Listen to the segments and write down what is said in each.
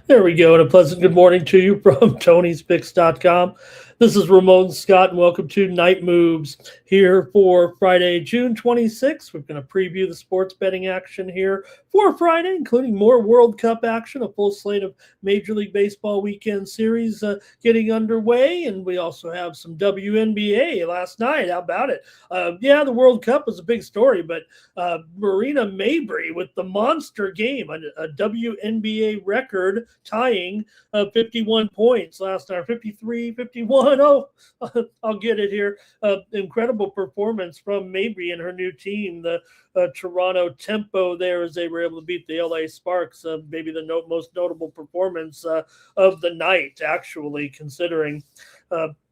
There we go, and a pleasant good morning to you from Tony'sPicks.com. This is Ramon Scott, and welcome to Night Moves here for Friday, June 26th. We're going to preview the sports betting action here for Friday, including more World Cup action, a full slate of Major League Baseball weekend series getting underway, and we also have some WNBA last night. How about it? The World Cup was a big story, but Marina Mabrey with the monster game, a WNBA record tying 51 points last night, 53, 51. Oh, I'll get it here. Incredible performance from Mabrey and her new team, the Toronto Tempo there, as they were able to beat the LA Sparks. Maybe the most notable performance of the night, actually, considering.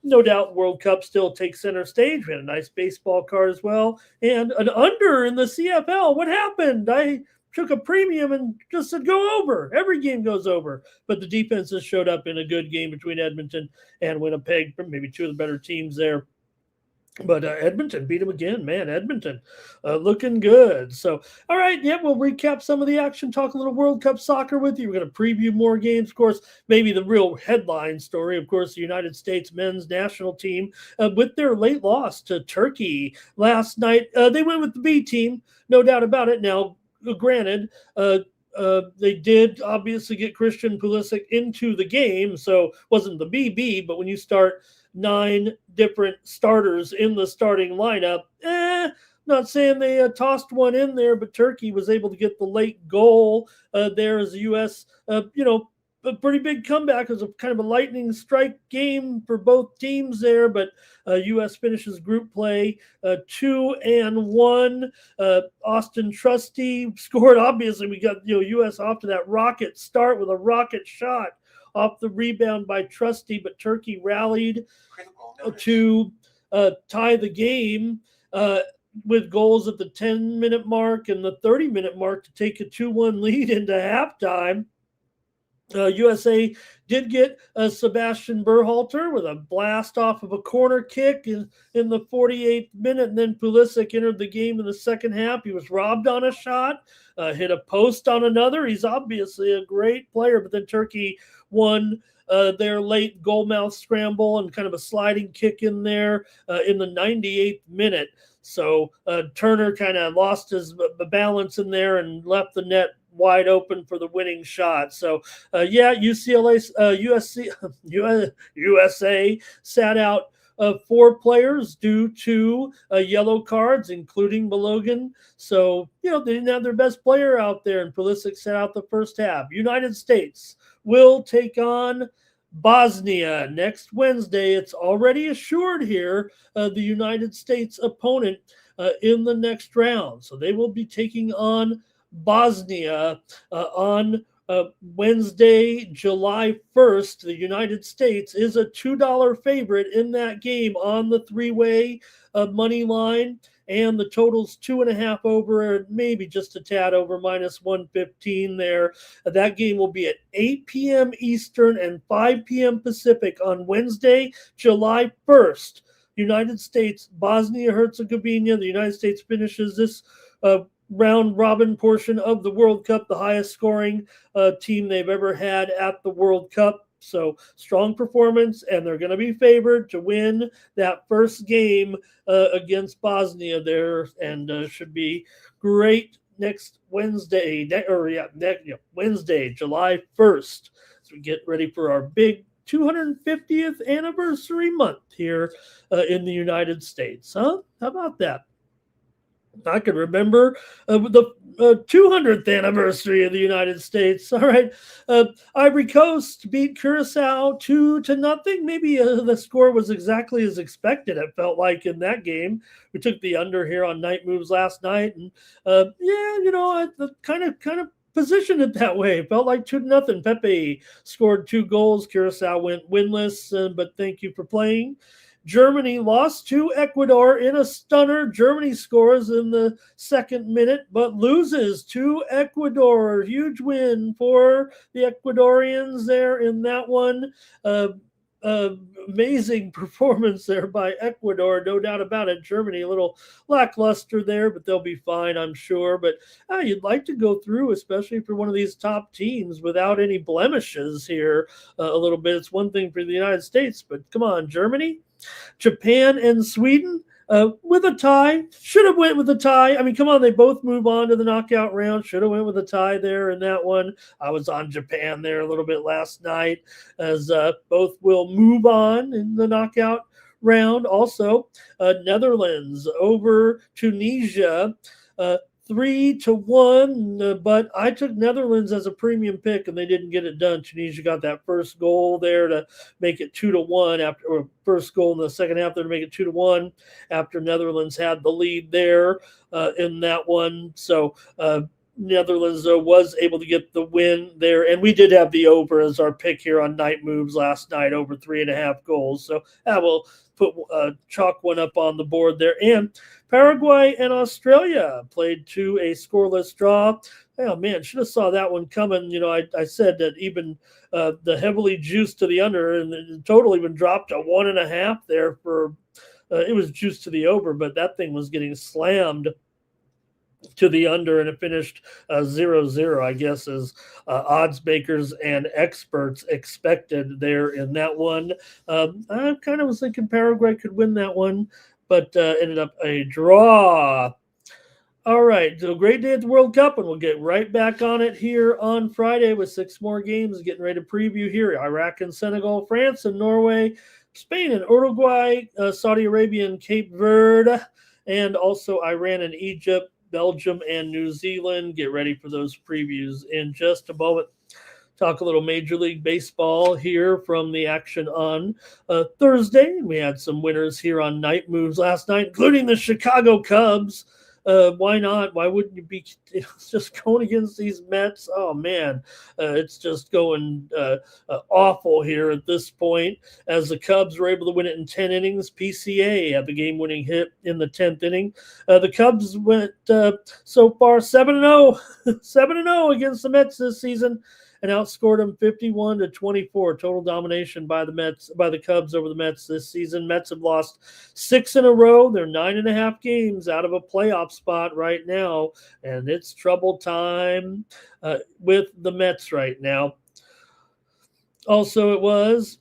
No doubt World Cup still takes center stage. We had a nice baseball card as well. And an under in the CFL. What happened? I took a premium and just said go over. Every game goes over. But the defenses showed up in a good game between Edmonton and Winnipeg, maybe two of the better teams there. But Edmonton beat them again, man. Edmonton looking good. So, all right, we'll recap some of the action, talk a little World Cup soccer with you. We're going to preview more games. Of course, maybe the real headline story, of course, the United States men's national team with their late loss to Turkey last night. They went with the B team, no doubt about it. Now, granted, they did obviously get Christian Pulisic into the game, so it wasn't the BB, but when you start 9 different starters in the starting lineup, not saying they tossed one in there, but Turkey was able to get the late goal there as the U.S., a pretty big comeback. It was a kind of a lightning strike game for both teams there, but U.S. finishes group play 2-1. Austin Trusty scored. Obviously, we got U.S. off to that rocket start with a rocket shot off the rebound by Trusty, but Turkey rallied to tie the game with goals at the 10-minute mark and the 30-minute mark to take a 2-1 lead into halftime. USA did get Sebastian Berhalter with a blast off of a corner kick in the 48th minute, and then Pulisic entered the game in the second half. He was robbed on a shot, hit a post on another. He's obviously a great player, but then Turkey won their late goalmouth scramble and kind of a sliding kick in there in the 98th minute. So Turner kind of lost his balance in there and left the net wide open for the winning shot. So USA sat out 4 players due to yellow cards, including Balogun. So, they didn't have their best player out there, and Pulisic sat out the first half. United States will take on Bosnia next Wednesday. It's already assured here, the United States opponent in the next round. So they will be taking on Bosnia on Wednesday, July 1st. The United States is a $2 favorite in that game on the three-way money line, and the total's 2.5 over, maybe just a tad over, minus 115 there. That game will be at 8 p.m. Eastern and 5 p.m. Pacific on Wednesday, July 1st. United States, Bosnia-Herzegovina. The United States finishes this round robin portion of the World Cup, the highest scoring team they've ever had at the World Cup. So strong performance, and they're going to be favored to win that first game against Bosnia there, and should be great next Wednesday, Wednesday, July 1st, as we get ready for our big 250th anniversary month here in the United States. How about that? I can remember the 200th anniversary of the United States. All right, Ivory Coast beat Curacao 2-0. Maybe the score was exactly as expected. It felt like in that game. We took the under here on Night Moves last night, and yeah, I kind of positioned it that way. It felt like 2-0. Pepe scored 2 goals. Curacao went winless, but thank you for playing. Germany lost to Ecuador in a stunner. Germany scores in the second minute, but loses to Ecuador. Huge win for the Ecuadorians there in that one. Uh, Amazing performance there by Ecuador, no doubt about it. Germany a little lackluster there, but they'll be fine, I'm sure. But you'd like to go through, especially for one of these top teams, without any blemishes here a little bit. It's one thing for the United States, but come on, Germany. Japan and Sweden with a tie. Should have went with a tie. I mean, come on, they both move on to the knockout round. Should have went with a tie there in that one. I was on Japan there a little bit last night, as both will move on in the knockout round. Also, Netherlands over Tunisia. 3-1, but I took Netherlands as a premium pick, and they didn't get it done. Tunisia got that first goal there to make it 2-1 after, or first goal in the second half there to make it 2-1 after Netherlands had the lead there in that one. So Netherlands was able to get the win there, and we did have the over as our pick here on Night Moves last night, over 3.5 goals. So that will put chalk one up on the board there. And Paraguay and Australia played to a scoreless draw. Oh man, should have saw that one coming. I said that even the heavily juiced to the under, and the total even dropped to 1.5 there for it was juiced to the over, but that thing was getting slammed to the under, and it finished 0-0, I guess, as odds makers and experts expected there in that one. I kind of was thinking Paraguay could win that one, but ended up a draw. All right, so great day at the World Cup, and we'll get right back on it here on Friday with 6 more games. Getting ready to preview here: Iraq and Senegal, France and Norway, Spain and Uruguay, Saudi Arabia and Cape Verde, and also Iran and Egypt, Belgium and New Zealand. Get ready for those previews in just a moment. Talk a little Major League Baseball here from the action on Thursday. We had some winners here on Night Moves last night, including the Chicago Cubs. Why not? Why wouldn't you be just going against these Mets? Oh, man, it's just going awful here at this point, as the Cubs were able to win it in 10 innings. PCA had the game-winning hit in the 10th inning. The Cubs went so far 7-0, 7-0 against the Mets this season, and outscored them 51-24. Total domination by the Cubs over the Mets this season. Mets have lost 6 in a row. They're 9.5 games out of a playoff spot right now, and it's trouble time with the Mets right now. Also, it was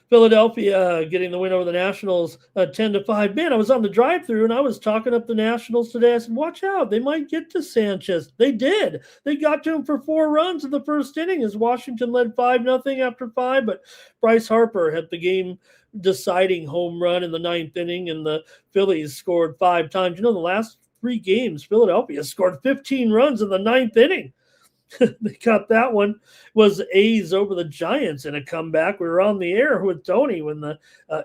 Philadelphia getting the win over the Nationals 10-5. Man, I was on the drive-through and I was talking up the Nationals today. I said, watch out. They might get to Sanchez. They did. They got to him for 4 runs in the first inning as Washington led 5-0 after 5. But Bryce Harper had the game-deciding home run in the 9th inning, and the Phillies scored 5 times. The last 3 games, Philadelphia scored 15 runs in the 9th inning. They got that one. Was A's over the Giants in a comeback. We were on the air with Tony when the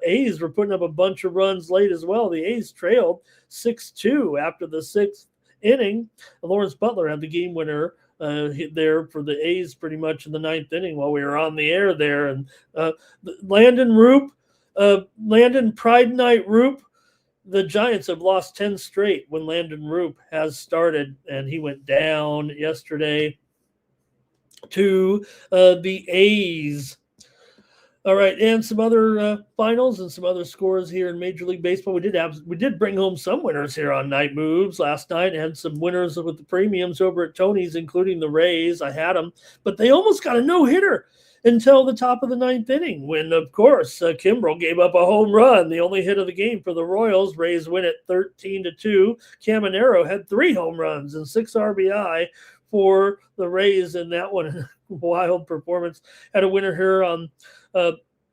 A's were putting up a bunch of runs late as well. The A's trailed 6-2 after the 6th inning. Lawrence Butler had the game winner there for the A's pretty much in the 9th inning while we were on the air there. And Landon Pride Night Roop. The Giants have lost 10 straight when Landon Roop has started, and he went down yesterday to the A's. All right, and some other finals and some other scores here in Major League Baseball. We did bring home some winners here on Night Moves last night. Had some winners with the premiums over at Tony's, including the Rays. I had them, but they almost got a no-hitter until the top of the 9th inning, when, of course, Kimbrel gave up a home run, the only hit of the game for the Royals. Rays win it 13-2. Caminero had 3 home runs and 6 RBI for the Rays in that one. Wild performance. Had a winner here on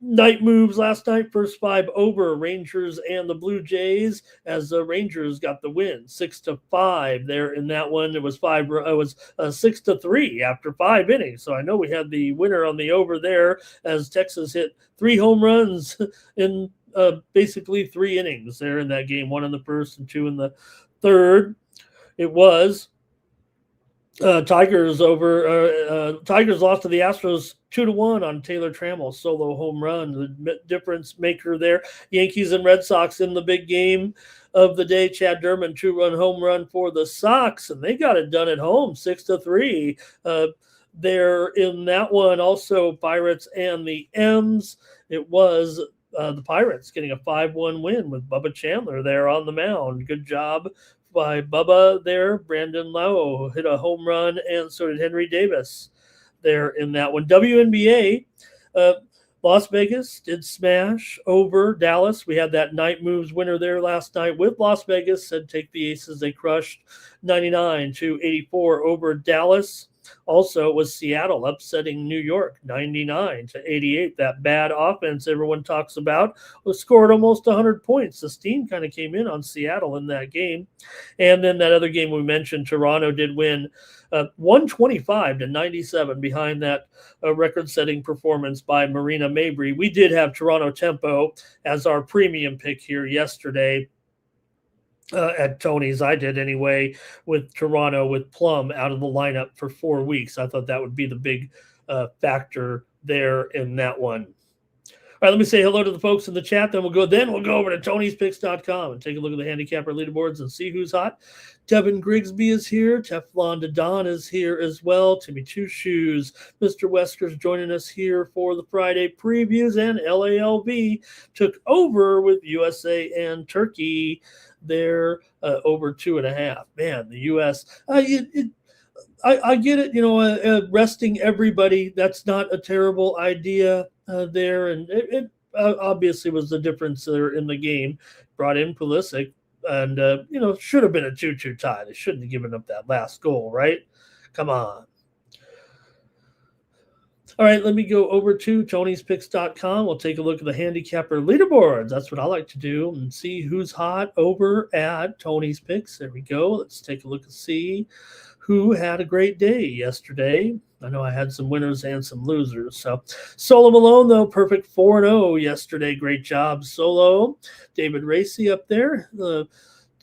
Night moves last night, first 5 over Rangers and the Blue Jays, as the Rangers got the win 6-5 there in that one. It was 6-3 after 5 innings. So I know we had the winner on the over there, as Texas hit 3 home runs in basically 3 innings there in that game, 1 in the first and 2 in the third. It was Tigers lost to the Astros 2-1 on Taylor Trammell's solo home run, the difference maker there. Yankees and Red Sox in the big game of the day. Chad Durman 2-run home run for the Sox, and they got it done at home 6-3. There in that one, also Pirates and the M's. It was the Pirates getting a 5-1 win with Bubba Chandler there on the mound. Good job by Bubba there. Brandon Lowe hit a home run, and so did Henry Davis there in that one. WNBA, Las Vegas did smash over Dallas. We had that night moves winner there last night with Las Vegas. Said take the Aces. They crushed 99-84 over Dallas. Also, it was Seattle upsetting New York 99-88. That bad offense everyone talks about was scored almost 100 points. The steam kind of came in on Seattle in that game. And then that other game we mentioned, Toronto did win 125-97 behind that record-setting performance by Marina Mabrey. We did have Toronto Tempo as our premium pick here yesterday. At Tony's, I did anyway, with Toronto with Plum out of the lineup for 4 weeks. I thought that would be the big factor there in that one. All right, let me say hello to the folks in the chat. Then we'll go over to Tony'sPicks.com and take a look at the handicapper leaderboards and see who's hot. Devin Grigsby is here. Teflon Dadon is here as well. Timmy Two Shoes. Mr. Wesker's joining us here for the Friday previews. And LALB took over with USA and Turkey. They're over 2.5. Man, the U.S. I get it. Resting everybody, that's not a terrible idea there. And it obviously was the difference there in the game. Brought in Pulisic and, should have been a 2-2 tie. They shouldn't have given up that last goal, right? Come on. All right, let me go over to Tony'sPicks.com. We'll take a look at the handicapper leaderboards. That's what I like to do and see who's hot over at Tony's Picks. There we go. Let's take a look and see who had a great day yesterday. I know I had some winners and some losers. So Solo Malone, though, perfect 4-0 yesterday. Great job, Solo. David Racy up there.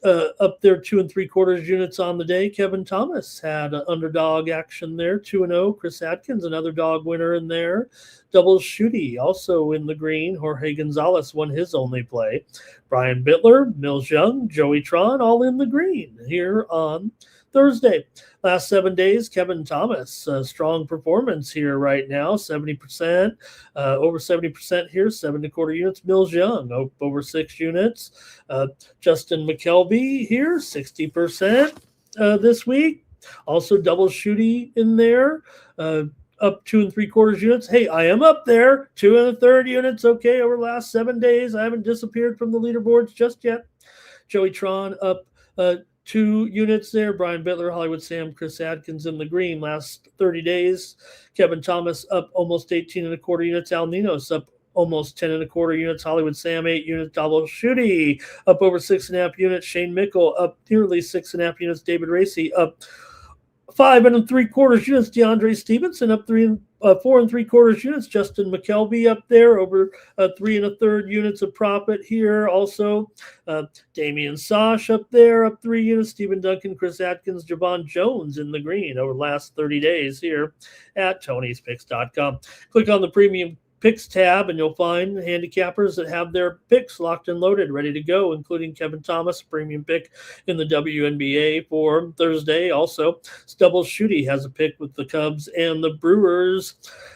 Up there 2 3/4 units on the day. Kevin Thomas had an underdog action there, 2-0. Chris Atkins, another dog winner in there. Double Shooty also in the green. Jorge Gonzalez won his only play. Brian Bittler, Mills Young, Joey Tron, all in the green here on Thursday. Last 7 days, Kevin Thomas, strong performance here right now, 70%, over 70% here, 7 1/4 units. Mills Young, over 6 units. Justin McKelvey here, 60% this week. Also double Shooty in there, up 2 3/4 units. Hey, I am up there, 2 1/3 units. Okay, over the last 7 days, I haven't disappeared from the leaderboards just yet. Joey Tron up 2 units there. Brian Bittler, Hollywood Sam, Chris Adkins in the green last 30 days. Kevin Thomas up almost 18 1/4 units. Al Ninos up almost 10 1/4 units. Hollywood Sam 8 units. Double Shooty up over 6.5 units. Shane Mickle up nearly 6.5 units. David Racy up 5 3/4 units. DeAndre Stevenson up 4 3/4 units. Justin McKelvey up there over 3 1/3 units of profit here. Also, Damian Sosh up there up 3 units. Stephen Duncan, Chris Atkins, Javon Jones in the green over the last 30 days here at Tony'sPicks.com. Click on the premium picks tab and you'll find handicappers that have their picks locked and loaded, ready to go, including Kevin Thomas, premium pick in the WNBA for Thursday. Also, Double Shooty has a pick with the Cubs and the Brewers.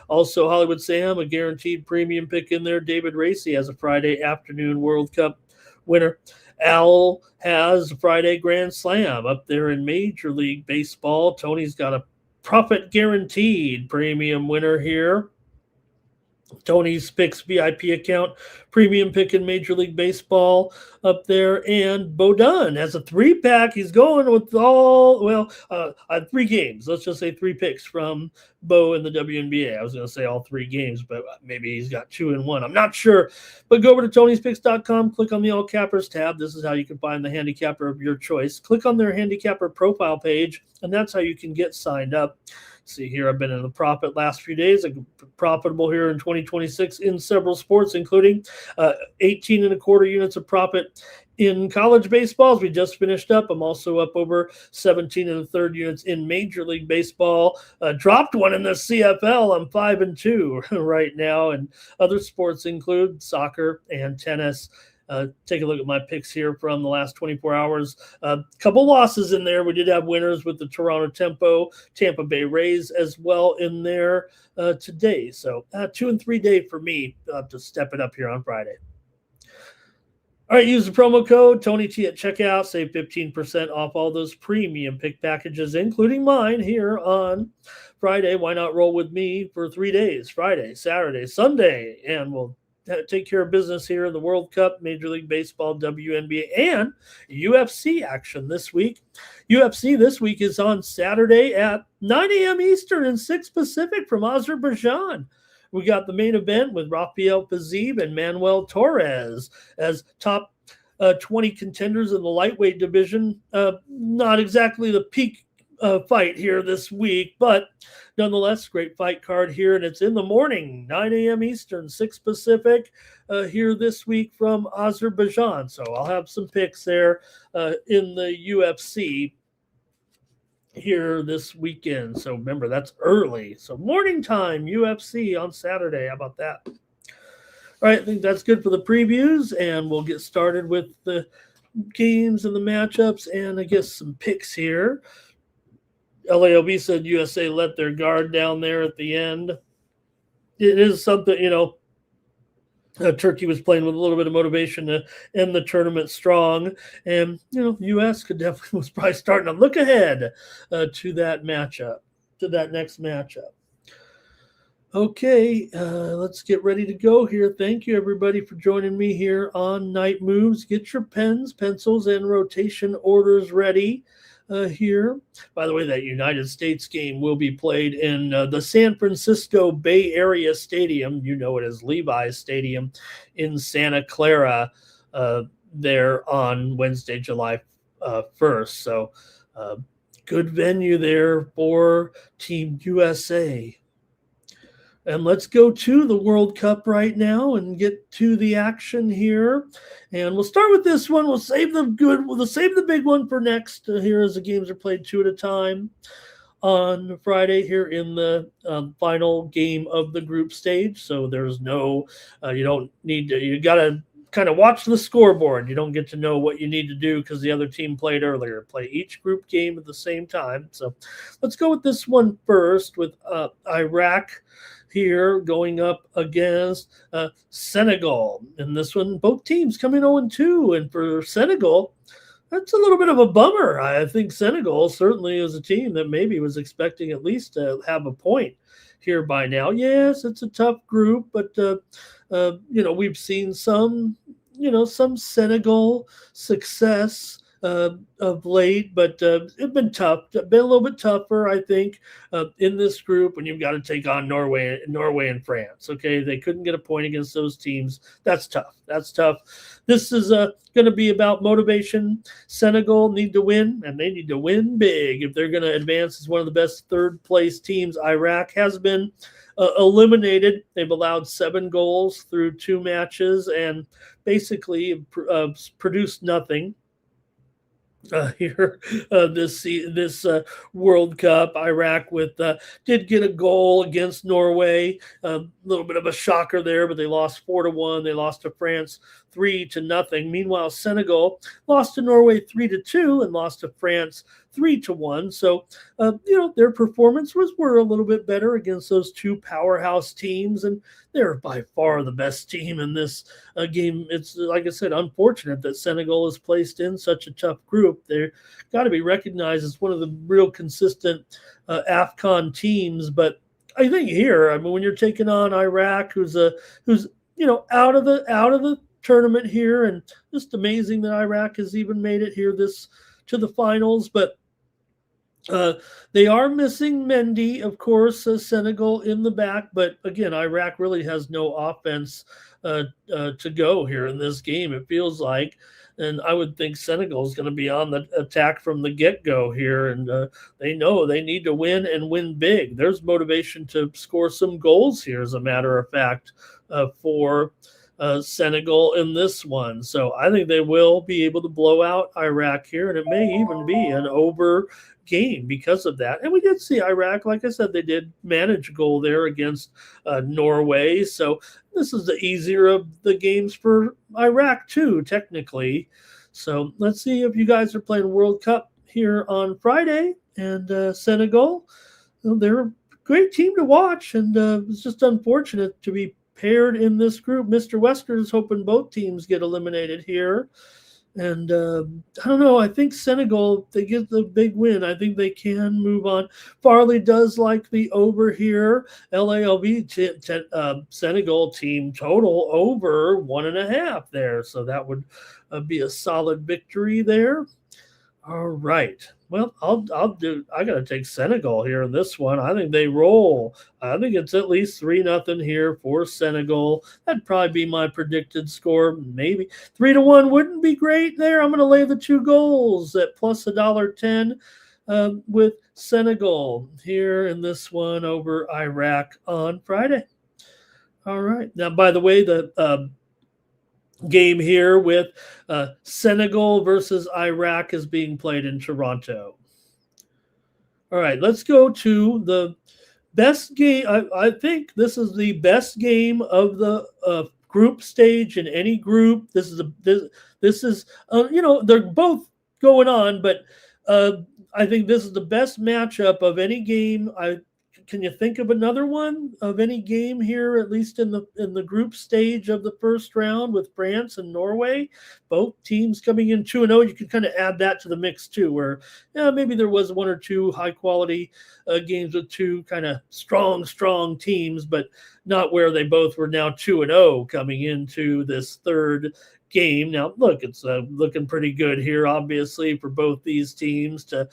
Also, Hollywood Sam, a guaranteed premium pick in there. David Racy has a Friday afternoon World Cup winner. Al has a Friday Grand Slam up there in Major League Baseball. Tony's got a profit guaranteed premium winner here Tony's Picks VIP account, premium pick in Major League Baseball up there, and Bo Dunn has a 3-pack. He's going with three games. Let's just say 3 picks from Bo in the WNBA. I was going to say all 3 games, but maybe he's got 2 and 1. I'm not sure. But go over to Tony'sPicks.com, click on the All Cappers tab. This is how you can find the handicapper of your choice. Click on their handicapper profile page, and that's how you can get signed up. See here, I've been in the profit last few days. I'm profitable here in 2026 in several sports, including 18 and a quarter units of profit in college baseballs. We just finished up. I'm also up over 17 and a third units in Major League Baseball. Dropped one in the CFL. I'm 5-2 right now. And other sports include soccer and tennis. Take a look at my picks here from the last 24 hours. A couple losses in there. We did have winners with the Toronto Tampa Bay Rays as well in there today. So 2 and 3 day for me to step it up here on Friday. All right, use the promo code TonyT at checkout. Save 15% off all those premium pick packages, including mine here on Friday. Why not roll with me for 3 days? Friday, Saturday, Sunday, and we'll take care of business here in the World Cup, Major League Baseball, WNBA, and UFC action this week. UFC this week is on Saturday at 9 a.m. Eastern and 6 Pacific from Azerbaijan. We got the main event with Rafael Fiziev and Manuel Torres as top 20 contenders in the lightweight division. Not exactly the peak fight here this week, but nonetheless, great fight card here, and it's in the morning, 9 a.m. Eastern, 6 Pacific, here this week from Azerbaijan. So I'll have some picks there in the UFC here this weekend. So remember, that's early. So morning time, UFC on Saturday. How about that? All right, I think that's good for the previews, and we'll get started with the games and the matchups, and I guess some picks here. LAOB said USA let their guard down there at the end. It is something, Turkey was playing with a little bit of motivation to end the tournament strong. And, U.S. was probably starting to look ahead to that matchup, to that next matchup. Okay, let's get ready to go here. Thank you, everybody, for joining me here on Night Moves. Get your pens, pencils, and rotation orders ready. Here. By the way, that United States game will be played in the San Francisco Bay Area Stadium. You know it as Levi's Stadium in Santa Clara there on Wednesday, July 1st. So good venue there for Team USA. And let's go to the World Cup right now and get to the action here. And we'll start with this one. We'll save the big one for next here as the games are played 2 at a time on Friday here in the final game of the group stage. So there's no, you got to kind of watch the scoreboard. You don't get to know what you need to do because the other team played earlier. Play each group game at the same time. So let's go with this one first with Iraq here going up against Senegal. In this one, both teams come in 0-2. And for Senegal, that's a little bit of a bummer. I think Senegal certainly is a team that maybe was expecting at least to have a point here by now. Yes, it's a tough group, but, we've seen some Senegal success of late, but it's been tough. Been a little bit tougher, I think, in this group when you've got to take on Norway and France. Okay, they couldn't get a point against those teams. That's tough. This is going to be about motivation. Senegal need to win, and they need to win big if they're going to advance as one of the best third-place teams. Iraq has been eliminated. They've allowed 7 goals through 2 matches and basically produced nothing. Here this World Cup. Iraq did get a goal against Norway, a little bit of a shocker there, but they lost 4-1. They lost to France 3-0. Meanwhile, Senegal lost to Norway 3-2 and lost to France 3-1. So their performance were a little bit better against those 2 powerhouse teams, and they're by far the best team in this game. It's, like I said, unfortunate that Senegal is placed in such a tough group. They're got to be recognized as one of the real consistent AFCON teams, but I think here, I mean, when you're taking on Iraq, who's out of the tournament here, and just amazing that Iraq has even made it here this to the finals, but uh, they are missing Mendy, of course, Senegal in the back, but again, Iraq really has no offense to go here in this game, it feels like. And I would think Senegal is going to be on the attack from the get go here. And they know they need to win and win big. There's motivation to score some goals here, as a matter of fact, for Senegal in this one. So I think they will be able to blow out Iraq here, and it may even be an over game because of that. And we did see Iraq, like I said, they did manage a goal there against Norway. So this is the easier of the games for Iraq too, technically. So let's see if you guys are playing World Cup here on Friday. And Senegal, they're a great team to watch, and it's just unfortunate to be paired in this group. Mr. Wesker is hoping both teams get eliminated here. And I don't know. I think Senegal, they get the big win. I think they can move on. Farley does like the over here. LALV Senegal team total over 1.5 there. So that would be a solid victory there. All right. Well, I got to take Senegal here in this one. I think they roll. I think it's at least 3-0 here for Senegal. That'd probably be my predicted score. Maybe 3-1 wouldn't be great there. I'm going to lay the 2 goals at plus $1.10 with Senegal here in this one over Iraq on Friday. All right. Now, by the way, the game here with Senegal versus Iraq is being played in Toronto. All right, let's go to the best game. I think this is the best game of the group stage in any group. This is they're both going on, but I think this is the best matchup of any game. Can you think of another one of any game here, at least in the group stage of the first round with France and Norway? Both teams coming in 2-0. You can kind of add that to the mix too, where maybe there was 1 or 2 high quality games with 2 kind of strong teams, but not where they both were now 2-0 coming into this third game. Now, look, it's looking pretty good here, obviously, for both these teams to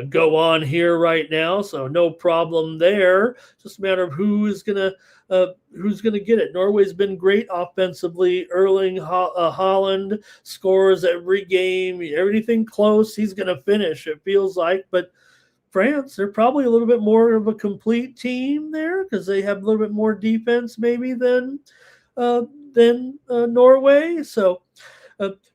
go on here right now, so no problem there. Just a matter of who's gonna get it. Norway's been great offensively. Erling Haaland scores every game. Everything close, he's gonna finish. It feels like, but France, they're probably a little bit more of a complete team there because they have a little bit more defense maybe than Norway. So.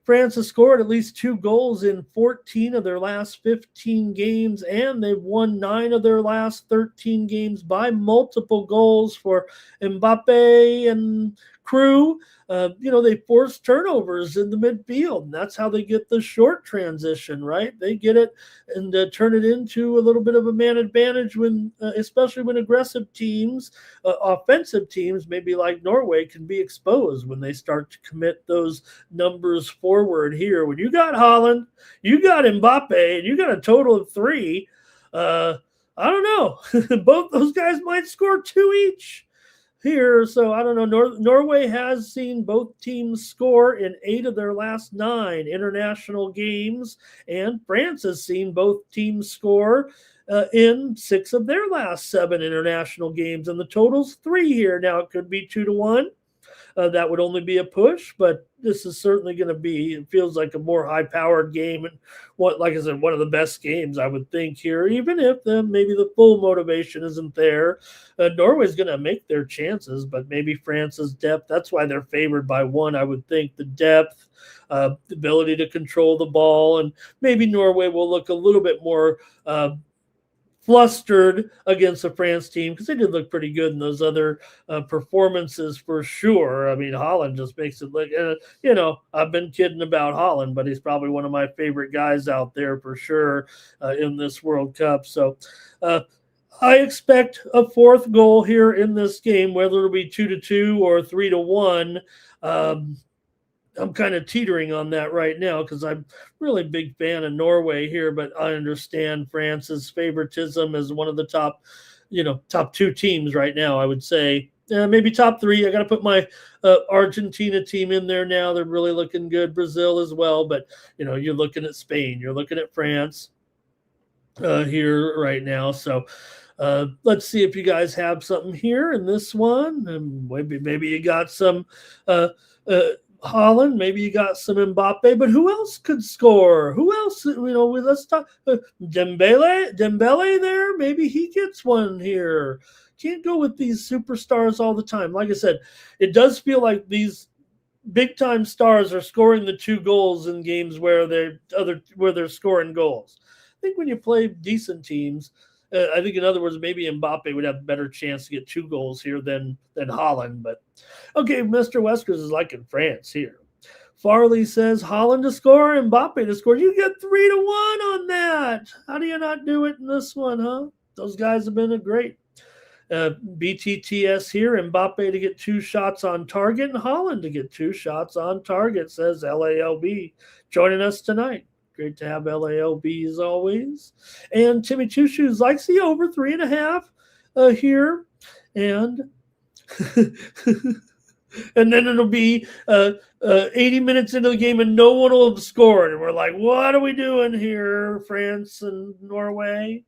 France has scored at least 2 goals in 14 of their last 15 games, and they've won 9 of their last 13 games by multiple goals for Mbappe and crew. They force turnovers in the midfield, and that's how they get the short transition, right? They get it and turn it into a little bit of a man advantage when, especially when aggressive teams, offensive teams, maybe like Norway, can be exposed when they start to commit those numbers forward here. When you got Haaland, you got Mbappe, and you got a total of 3. I don't know. Both those guys might score 2 each here. So I don't know. Norway has seen both teams score in 8 of their last 9 international games, and France has seen both teams score in 6 of their last 7 international games, and the total's 3 here. Now it could be 2-1. That would only be a push, but this is certainly going to be, it feels like a more high-powered game, and like I said, one of the best games I would think here, even if maybe the full motivation isn't there. Norway's going to make their chances, but maybe France's depth, that's why they're favored by 1, I would think. The depth, the ability to control the ball, and maybe Norway will look a little bit more flustered against the France team because they did look pretty good in those other performances for sure. I mean, Haaland just makes it look, I've been kidding about Haaland, but he's probably one of my favorite guys out there for sure in this World Cup. So I expect a 4th goal here in this game, whether it'll be 2-2 or 3-1. I'm kind of teetering on that right now because I'm really big fan of Norway here, but I understand France's favoritism as one of the top top two teams right now, I would say. Maybe top three. I got to put my Argentina team in there now. They're really looking good. Brazil as well. But, you're looking at Spain. You're looking at France here right now. So let's see if you guys have something here in this one. And maybe you got some Holland, maybe you got some Mbappe, but who else could score? Who else? Let's talk Dembele there. Maybe he gets one here. Can't go with these superstars all the time. Like I said, it does feel like these big time stars are scoring the 2 goals in games where they're scoring goals. I think when you play decent teams, I think in other words, maybe Mbappe would have a better chance to get 2 goals here than Holland. But okay, Mr. Weskers is like in France here. Farley says Holland to score, Mbappe to score. You get 3-1 on that. How do you not do it in this one, huh? Those guys have been a great. BTTS here, Mbappe to get 2 shots on target and Holland to get 2 shots on target, says LALB. Joining us tonight. Great to have LALB as always. And Timmy Two Shoes likes the over 3.5 here. And and then it'll be 80 minutes into the game and no one will have scored. And we're like, what are we doing here, France and Norway?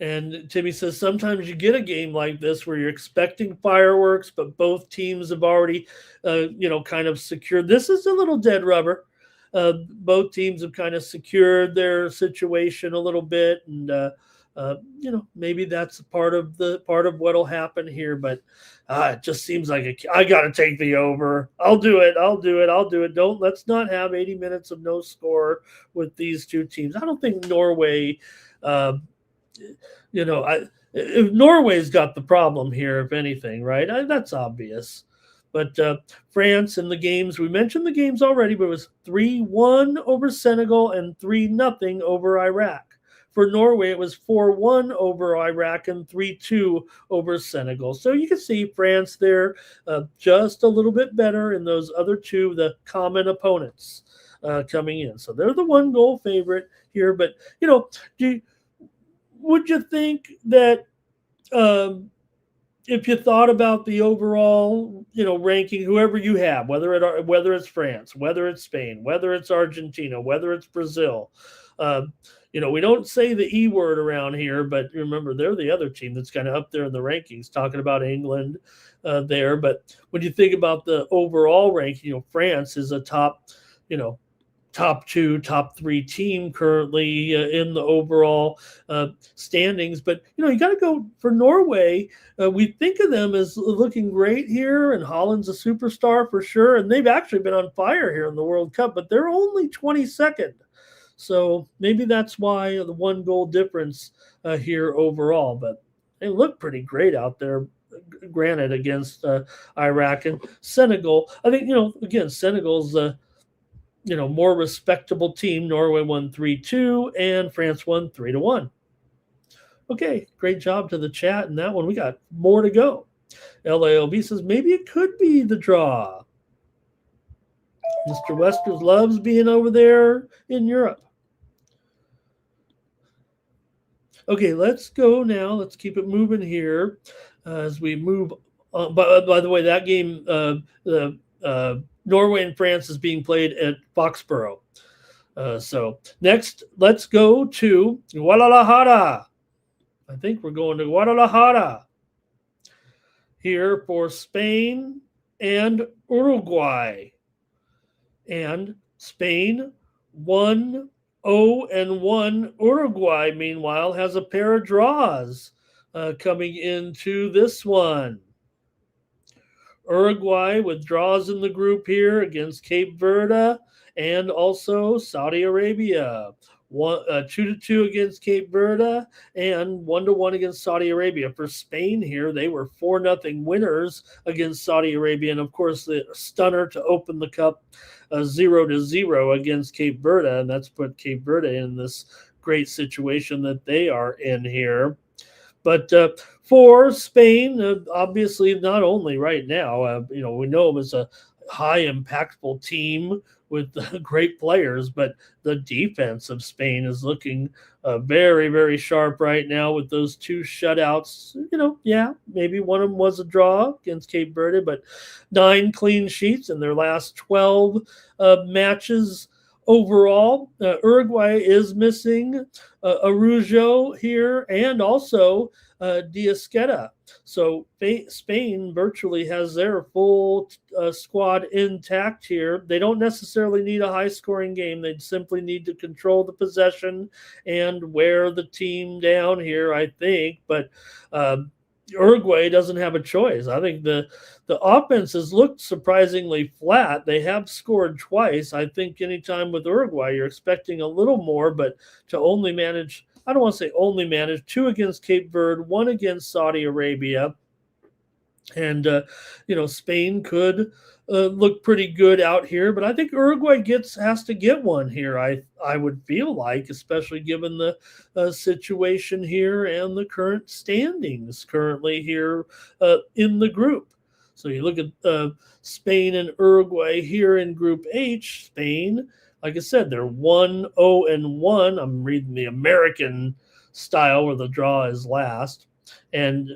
And Timmy says sometimes you get a game like this where you're expecting fireworks, but both teams have already, kind of secured. This is a little dead rubber. Both teams have kind of secured their situation a little bit, and maybe that's part of what'll happen here. But it just seems like I got to take the over. I'll do it. Let's not have 80 minutes of no score with these two teams. I don't think Norway. If Norway's got the problem here, if anything, right? That's obvious. But France in the games, we mentioned the games already, but it was 3-1 over Senegal and 3-0 over Iraq. For Norway, it was 4-1 over Iraq and 3-2 over Senegal. So you can see France there just a little bit better in those other two, the common opponents coming in. So they're the 1-goal favorite here. But, would you think that if you thought about the overall, ranking, whoever you have, whether it's France, whether it's Spain, whether it's Argentina, whether it's Brazil, we don't say the E word around here, but remember they're the other team that's kind of up there in the rankings, talking about England there. But when you think about the overall ranking, France is a top 2, top 3 team currently in the overall standings. But, you got to go for Norway. We think of them as looking great here, and Holland's a superstar for sure. And they've actually been on fire here in the World Cup, but they're only 22nd. So maybe that's why the 1-goal difference here overall. But they look pretty great out there, granted, against Iraq and Senegal. I think, again, Senegal's more respectable team. Norway won 3-2 and France won 3-1. Okay, great job to the chat in that one. We got more to go. LALB says maybe it could be the draw. Mr. Westers loves being over there in Europe. Okay, let's go now. Let's keep it moving here as we move on. By the way, that game, Norway and France is being played at Foxborough. So next, let's go to Guadalajara. I think we're going to Guadalajara here for Spain and Uruguay. And Spain 1-0-1. Uruguay, meanwhile, has a pair of draws coming into this one. Uruguay with draws in the group here against Cape Verde and also Saudi Arabia. 2-2 against Cape Verde and 1-1 against Saudi Arabia. For Spain here, they were 4-0 winners against Saudi Arabia. And, of course, the stunner to open the cup 0-0 against Cape Verde. And that's put Cape Verde in this great situation that they are in here. But for Spain, obviously, not only right now, we know them as a high impactful team with great players, but the defense of Spain is looking very, very sharp right now with those two shutouts. Yeah, maybe one of them was a draw against Cape Verde, but 9 clean sheets in their last 12 matches overall. Uruguay is missing Arujo here and also Diasqueta. So Spain virtually has their full squad intact here. They don't necessarily need a high-scoring game. They simply need to control the possession and wear the team down here, I think. But Uruguay doesn't have a choice. I think the offense has looked surprisingly flat. They have scored twice. I think anytime with Uruguay, you're expecting a little more, but to only manage, I don't want to say only manage, 2 against Cape Verde, 1 against Saudi Arabia. And, Spain could look pretty good out here, but I think Uruguay has to get one here, I would feel like, especially given the situation here and the current standings currently here in the group. So you look at Spain and Uruguay here in Group H. Spain, like I said, they're 1-0-1. I'm reading the American style where the draw is last. And,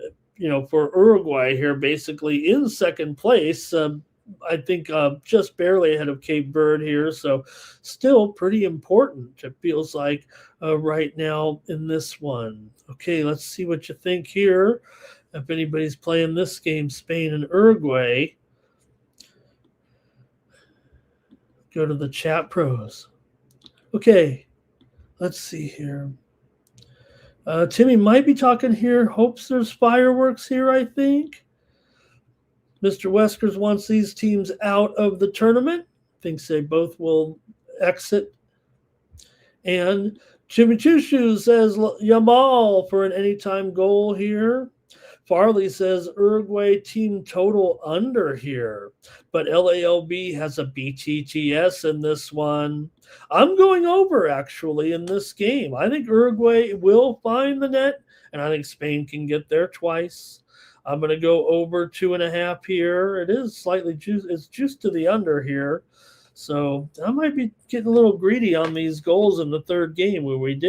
for Uruguay here, basically in second place, I think just barely ahead of Cape Verde here. So still pretty important, it feels like, right now in this one. Okay, let's see what you think here. If anybody's playing this game, Spain and Uruguay, go to the chat pros. Okay, let's see here. Timmy might be talking here. Hopes there's fireworks here, I think. Mr. Weskers wants these teams out of the tournament. Thinks they both will exit. And Jimmy Chushu says Yamal for an anytime goal here. Farley says Uruguay team total under here, but LALB has a BTTS in this one. I'm going over, actually, in this game. I think Uruguay will find the net, and I think Spain can get there twice. I'm going to go over 2.5 here. It is slightly juiced. It's juiced to the under here. So I might be getting a little greedy on these goals in the third game where we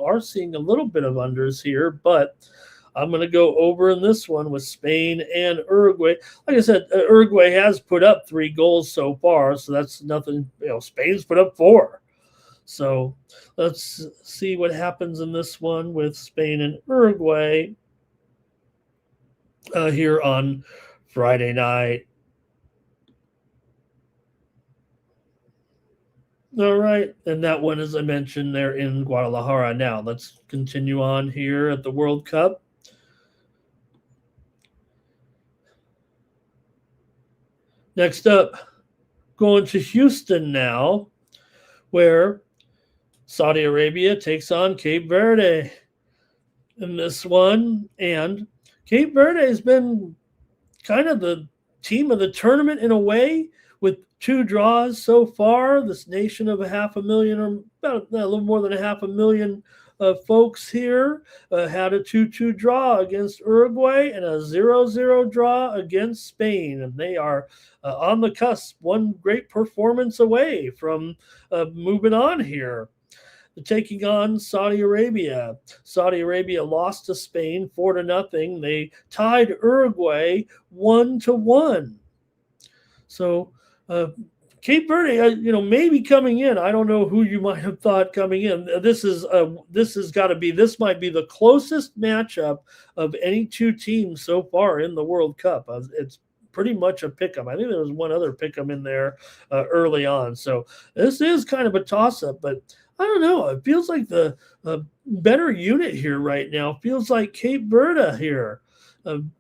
are seeing a little bit of unders here, but I'm going to go over in this one with Spain and Uruguay. Like I said, Uruguay has put up 3 goals so far, so that's nothing. Spain's put up 4. So let's see what happens in this one with Spain and Uruguay here on Friday night. All right, and that one, as I mentioned, they're in Guadalajara now. Let's continue on here at the World Cup. Next up, going to Houston now, where Saudi Arabia takes on Cape Verde in this one. And Cape Verde has been kind of the team of the tournament in a way, with 2 draws so far. This nation of 500,000, or about a little more than 500,000 folks here, had a 2-2 draw against Uruguay and a 0-0 draw against Spain. And they are on the cusp, one great performance away from moving on here. Taking on Saudi Arabia. Saudi Arabia lost to Spain 4-0. They tied Uruguay 1-1. So Cape Verde, maybe coming in. I don't know who you might have thought coming in. This might be the closest matchup of any 2 teams so far in the World Cup. It's pretty much a pick'em. I think there was one other pick'em in there early on. So this is kind of a toss-up, but I don't know. It feels like the better unit here right now. Feels like Cape Verde here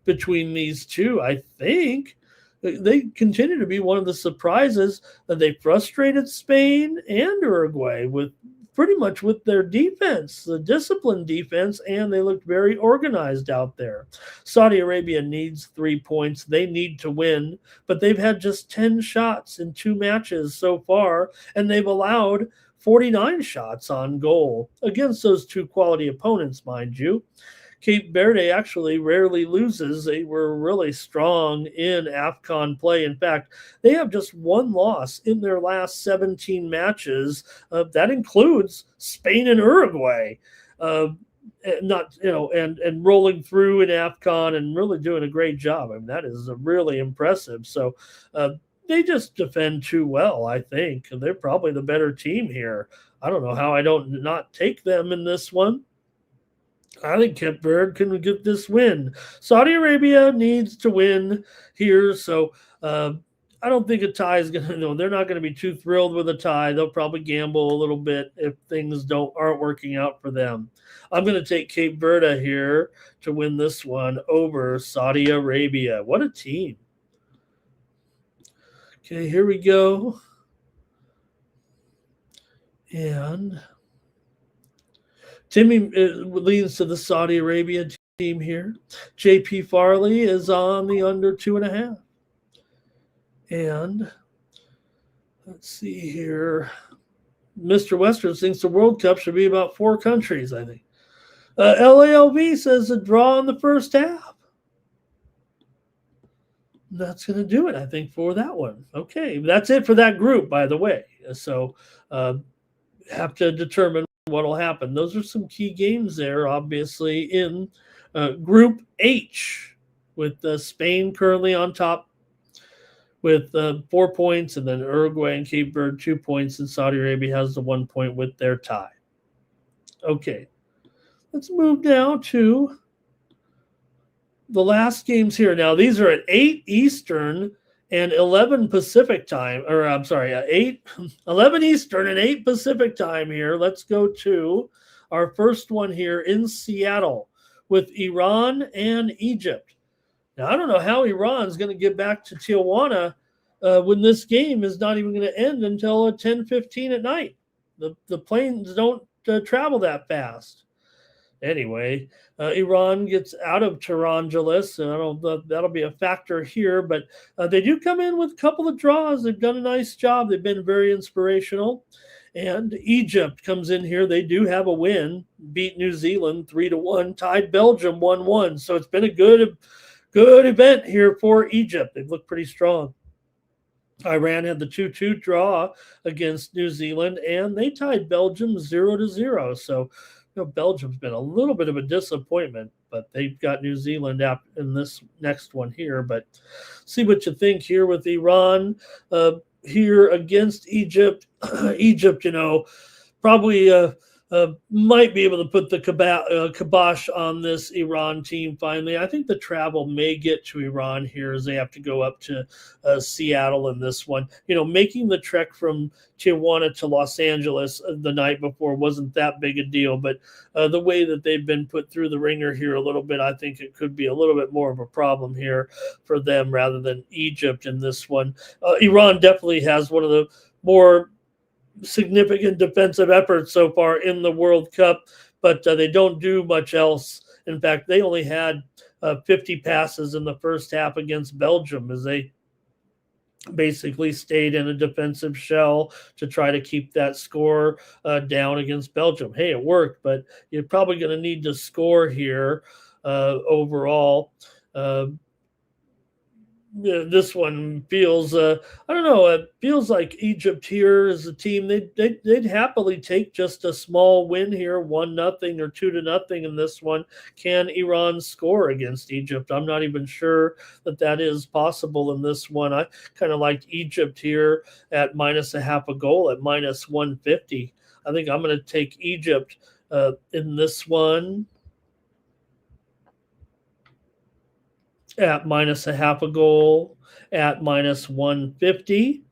between these 2, I think. They continue to be one of the surprises. They frustrated Spain and Uruguay with pretty much with their defense, the disciplined defense, and they looked very organized out there. Saudi Arabia needs 3 points. They need to win, but they've had just 10 shots in 2 matches so far, and they've allowed 49 shots on goal against those 2 quality opponents, mind you. Cape Verde actually rarely loses. They were really strong in AFCON play. In fact, they have just one loss in their last 17 matches. That includes Spain and Uruguay. Not and rolling through in AFCON and really doing a great job. I mean, that is really impressive. So they just defend too well, I think. They're probably the better team here. I don't know how I don't not take them in this one. I think Cape Verde can get this win. Saudi Arabia needs to win here, so I don't think a tie is going to. They're not going to be too thrilled with a tie. They'll probably gamble a little bit if things aren't working out for them. I'm going to take Cape Verde here to win this one over Saudi Arabia. What a team! Okay, here we go, and Timmy leads to the Saudi Arabia team here. JP Farley is on the under 2.5. And let's see here. Mr. Western thinks the World Cup should be about 4 countries, I think. LALV says a draw in the first half. That's going to do it, I think, for that one. Okay, that's it for that group, by the way. So have to determine what will happen. Those are some key games there, obviously, in Group H, with Spain currently on top with 4 points, and then Uruguay and Cape Verde 2 points, and Saudi Arabia has the 1 point with their tie. Okay, let's move now to the last games here. Now, these are at 8 Eastern and 11 Pacific time, or I'm sorry, 11 Eastern and 8 Pacific time here. Let's go to our first one here in Seattle with Iran and Egypt. Now, I don't know how Iran's going to get back to Tijuana when this game is not even going to end until 10:15 at night. The planes don't travel that fast. Anyway, Iran gets out of Tehran-Jalis, and that'll be a factor here. But they do come in with a couple of draws. They've done a nice job. They've been very inspirational. And Egypt comes in here. They do have a win, beat New Zealand 3-1, tied Belgium 1-1. So it's been a good event here for Egypt. They've looked pretty strong. Iran had the 2-2 draw against New Zealand, and they tied Belgium 0-0. So Belgium's been a little bit of a disappointment, but they've got New Zealand out in this next one here. But see what you think here with Iran here against Egypt. Egypt, probably might be able to put the kibosh on this Iran team finally. I think the travel may get to Iran here as they have to go up to Seattle in this one. Making the trek from Tijuana to Los Angeles the night before wasn't that big a deal, but the way that they've been put through the ringer here a little bit, I think it could be a little bit more of a problem here for them rather than Egypt in this one. Iran definitely has one of the more significant defensive efforts so far in the World Cup, but they don't do much else. In fact, they only had 50 passes in the first half against Belgium as they basically stayed in a defensive shell to try to keep that score down against Belgium. Hey, it worked, but you're probably going to need to score here overall. This one feels, I don't know, it feels like Egypt here is a team, they'd happily take just a small win here, 1-0 or 2-0 in this one. Can Iran score against Egypt? I'm not even sure that is possible in this one. I kind of like Egypt here at -0.5 goal at -150. I think I'm going to take Egypt in this one at -0.5 goal at -150.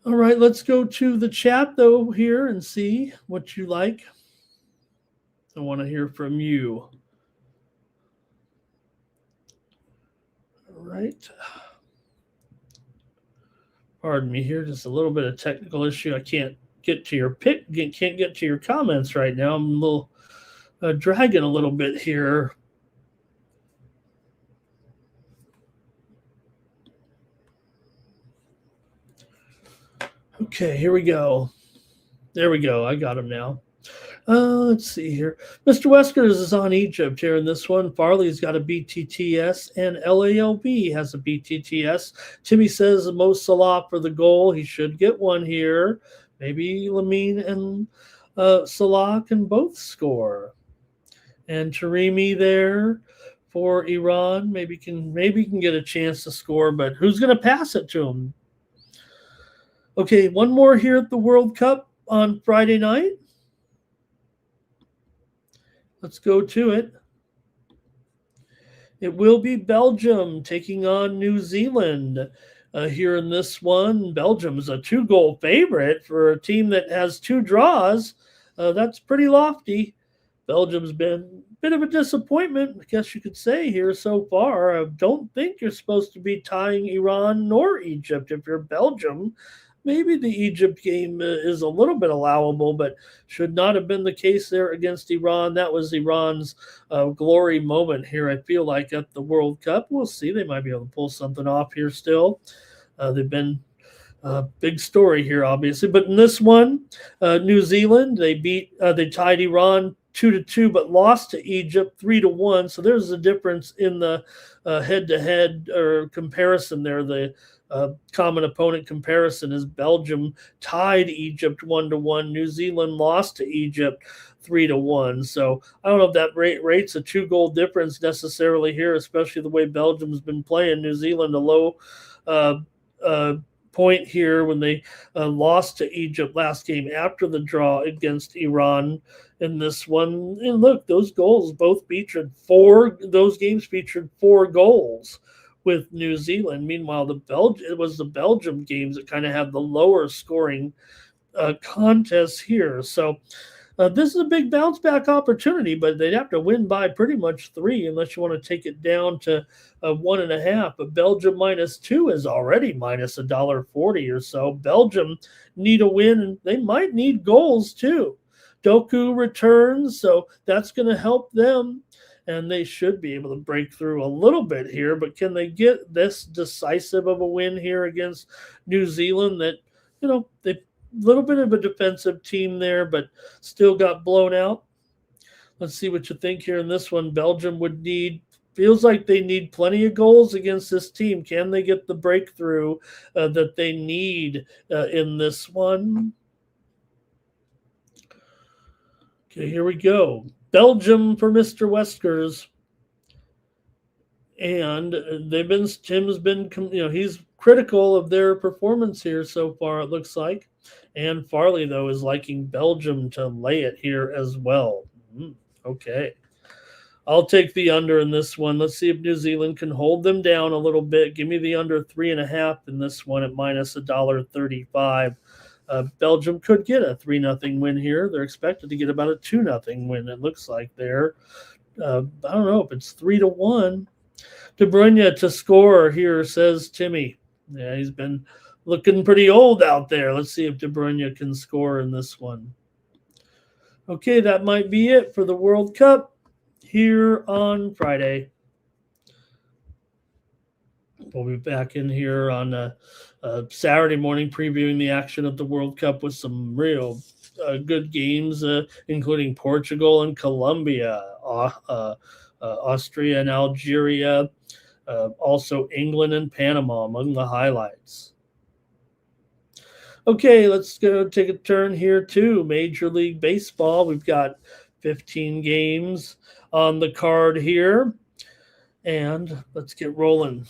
All right, let's go to the chat, though, here and see what you like. I want to hear from you. All right. Pardon me here, just a little bit of technical issue. I can't get to your can't get to your comments right now. I'm a little dragging a little bit here. Okay, here we go. There we go. I got him now. Let's see here. Mr. Weskers is on Egypt here in this one. Farley's got a BTTS, and LALB has a BTTS. Timmy says Mo Salah for the goal. He should get one here. Maybe Lamine and Salah can both score. And Taremi there for Iran. Maybe can get a chance to score, but who's going to pass it to him? Okay, one more here at the World Cup on Friday night. Let's go to it. It will be Belgium taking on New Zealand here in this one. Belgium's a 2-goal favorite for a team that has 2 draws. That's pretty lofty. Belgium's been a bit of a disappointment, I guess you could say, here so far. I don't think you're supposed to be tying Iran nor Egypt if you're Belgium. Maybe the Egypt game is a little bit allowable, but should not have been the case there against Iran. That was Iran's glory moment here, I feel like, at the World Cup. We'll see. They might be able to pull something off here still. They've been a big story here, obviously. But in this one, New Zealand, they tied Iran 2-2, but lost to Egypt 3-1. So there's a difference in the head-to-head or comparison there. The common opponent comparison is Belgium tied Egypt 1-1. New Zealand lost to Egypt 3-1. So I don't know if that rates a 2-goal difference necessarily here, especially the way Belgium's been playing. New Zealand a low point here when they lost to Egypt last game after the draw against Iran in this one. And look, those games featured 4 goals with New Zealand. Meanwhile, it was the Belgium games that kind of had the lower scoring contest here. So this is a big bounce back opportunity, but they'd have to win by pretty much 3 unless you want to take it down to 1.5. But Belgium -2 is already minus $1.40 or so. Belgium need a win, and they might need goals too. Doku returns, so that's going to help them, and they should be able to break through a little bit here. But can they get this decisive of a win here against New Zealand that, they little bit of a defensive team there, but still got blown out? Let's see what you think here in this one. Belgium feels like they need plenty of goals against this team. Can they get the breakthrough that they need in this one? Okay, here we go. Belgium for Mr. Weskers. And Tim's been, he's critical of their performance here so far, it looks like. And Farley, though, is liking Belgium to lay it here as well. Okay. I'll take the under in this one. Let's see if New Zealand can hold them down a little bit. Give me the under 3.5 in this one at minus $1.35. Belgium could get a 3-0 win here. They're expected to get about a 2-0 win, it looks like there. I don't know if it's 3-1. De Bruyne to score here, says Timmy. Yeah, he's been looking pretty old out there. Let's see if De Bruyne can score in this one. Okay, that might be it for the World Cup here on Friday. We'll be back in here on Saturday morning previewing the action of the World Cup with some real good games, including Portugal and Colombia, Austria and Algeria, also England and Panama among the highlights. Okay, let's go take a turn here to Major League Baseball. We've got 15 games on the card here, and let's get rolling.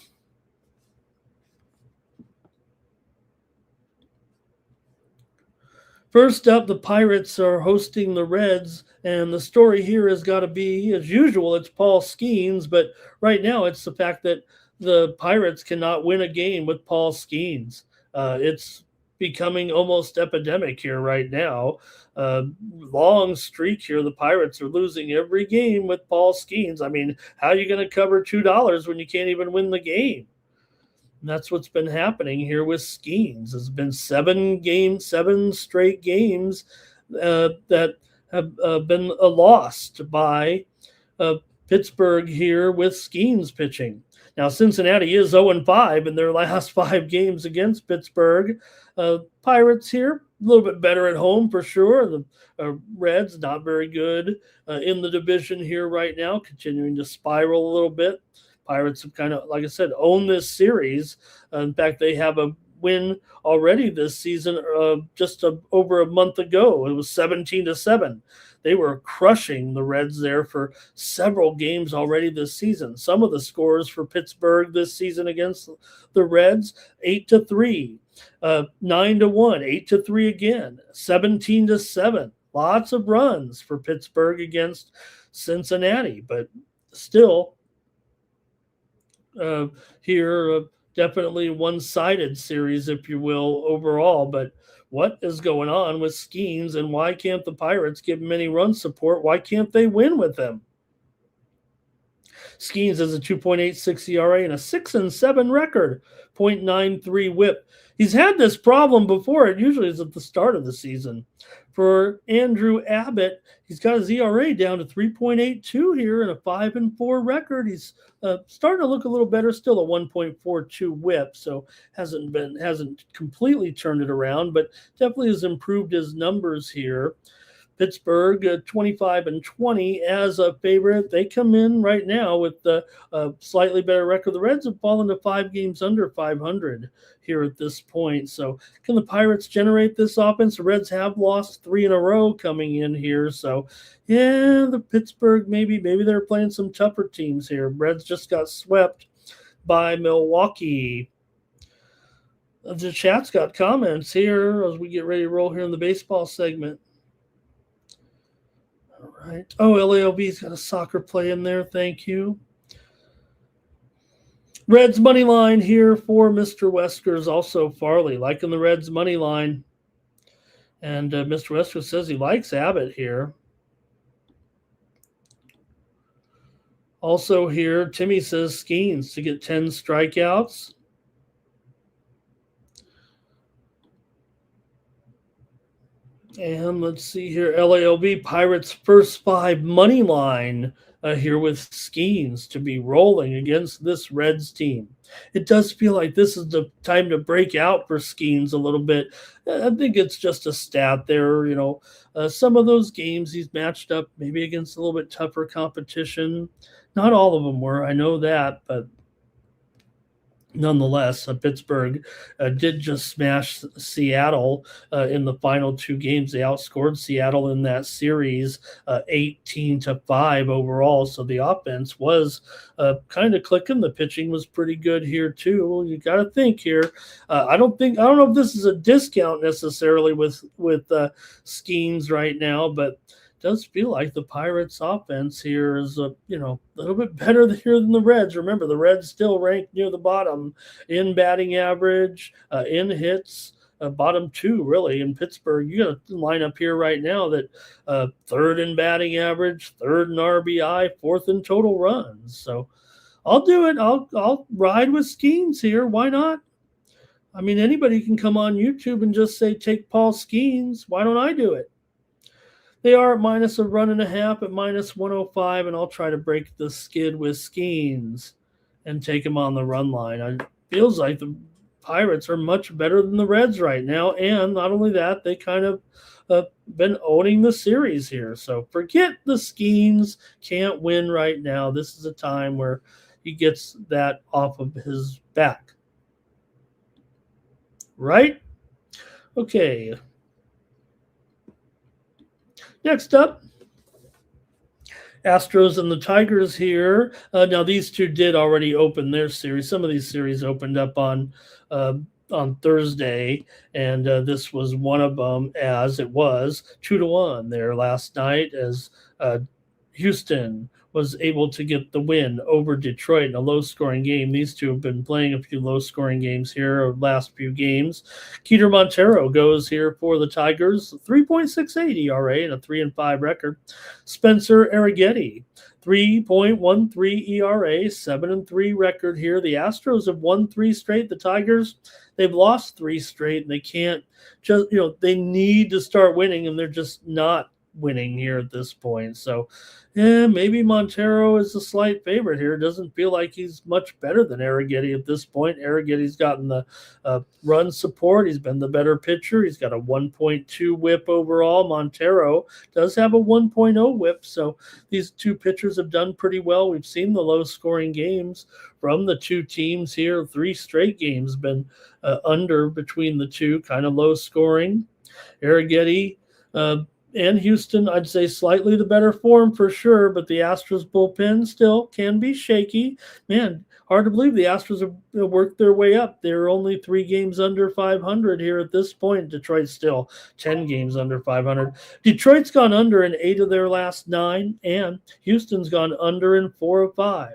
First up, the Pirates are hosting the Reds, and the story here has got to be, as usual, it's Paul Skeens, but right now it's the fact that the Pirates cannot win a game with Paul Skeens. It's becoming almost epidemic here right now. Long streak here. The Pirates are losing every game with Paul Skeens. I mean, how are you going to cover $2 when you can't even win the game? And that's what's been happening here with Skeens. It's been 7 straight games that have been lost by Pittsburgh here with Skeens pitching. Now, Cincinnati is 0-5 in their last 5 games against Pittsburgh. Pirates here, little bit better at home for sure. The Reds not very good in the division here right now, continuing to spiral a little bit. Pirates have kind of, like I said, owned this series. In fact, they have a win already this season, just over a month ago. It was 17-7. They were crushing the Reds there for several games already this season. Some of the scores for Pittsburgh this season against the Reds: 8-3, 9-1, 8-3 again, 17-7. Lots of runs for Pittsburgh against Cincinnati, but still here definitely one-sided series, if you will, overall. But what is going on with Skeens, and why can't the Pirates give him any run support? Why can't they win with him? Skeens has a 2.86 ERA and a 6-7 record, 0.93 WHIP. He's had this problem before. It usually is at the start of the season. For Andrew Abbott, he's got his ERA down to 3.82 here and a 5-4 record. He's starting to look a little better. Still a 1.42 WHIP, so hasn't completely turned it around, but definitely has improved his numbers here. Pittsburgh 25-20 as a favorite. They come in right now with the slightly better record. The Reds have fallen to 5 games under 500 here at this point. So can the Pirates generate this offense? The Reds have lost 3 in a row coming in here. So yeah, the Pittsburgh, maybe they're playing some tougher teams here. Reds just got swept by Milwaukee. The chat's got comments here as we get ready to roll here in the baseball segment. All right. Oh, LAOB's got a soccer play in there. Thank you. Reds money line here for Mr. Weskers. Also Farley liking the Reds money line. And Mr. Weskers says he likes Abbott here. Also here, Timmy says Skeens to get 10 strikeouts. And let's see here, LAOB Pirates first 5 money line here with Skeens to be rolling against this Reds team. It does feel like this is the time to break out for Skeens a little bit. I think it's just a stat there. Some of those games he's matched up maybe against a little bit tougher competition. Not all of them were, I know that, but nonetheless, Pittsburgh did just smash Seattle in the final 2 games. They outscored Seattle in that series 18-5 overall. So the offense was kind of clicking. The pitching was pretty good here too. You got to think here. I don't know if this is a discount necessarily with Skeens right now, but does feel like the Pirates offense here is a little bit better here than the Reds. Remember, the Reds still ranked near the bottom in batting average, in hits, bottom 2 really in Pittsburgh. You got a lineup here right now that 3rd in batting average, 3rd in RBI, 4th in total runs. So I'll do it. I'll ride with Skeens here. Why not? I mean, anybody can come on YouTube and just say, take Paul Skeens. Why don't I do it? They are at minus a run and a half at minus 105, and I'll try to break the skid with Skeens and take him on the run line. It feels like the Pirates are much better than the Reds right now, and not only that, they kind of been owning the series here. So forget the Skeens can't win right now. This is a time where he gets that off of his back. Right? Okay. Next up, Astros and the Tigers here. Now, these two did already open their series. Some of these series opened up on Thursday, and this was one of them, as it was 2-1 there last night, as Houston was able to get the win over Detroit in a low-scoring game. These two have been playing a few low-scoring games here over the last few games. Keter Montero goes here for the Tigers, 3.68 ERA and a 3-5 record. Spencer Arrighetti, 3.13 ERA, 7-3 record here. The Astros have won 3 straight. The Tigers, they've lost 3 straight, and they can't they need to start winning, and they're just not winning here at this point. So, yeah, maybe Montero is a slight favorite here. Doesn't feel like he's much better than Arrighetti at this point. Arrighetti's gotten the run support. He's been the better pitcher. He's got a 1.2 whip overall. Montero does have a 1.0 whip. So these two pitchers have done pretty well. We've seen the low-scoring games from the two teams here. 3 straight games been under between the two, kind of low-scoring. Arrighetti and Houston, I'd say slightly the better form for sure, but the Astros bullpen still can be shaky. Man, hard to believe the Astros have worked their way up. They're only 3 games under 500 here at this point. Detroit's still 10 games under 500. Detroit's gone under in 8 of their last 9, and Houston's gone under in 4 of 5.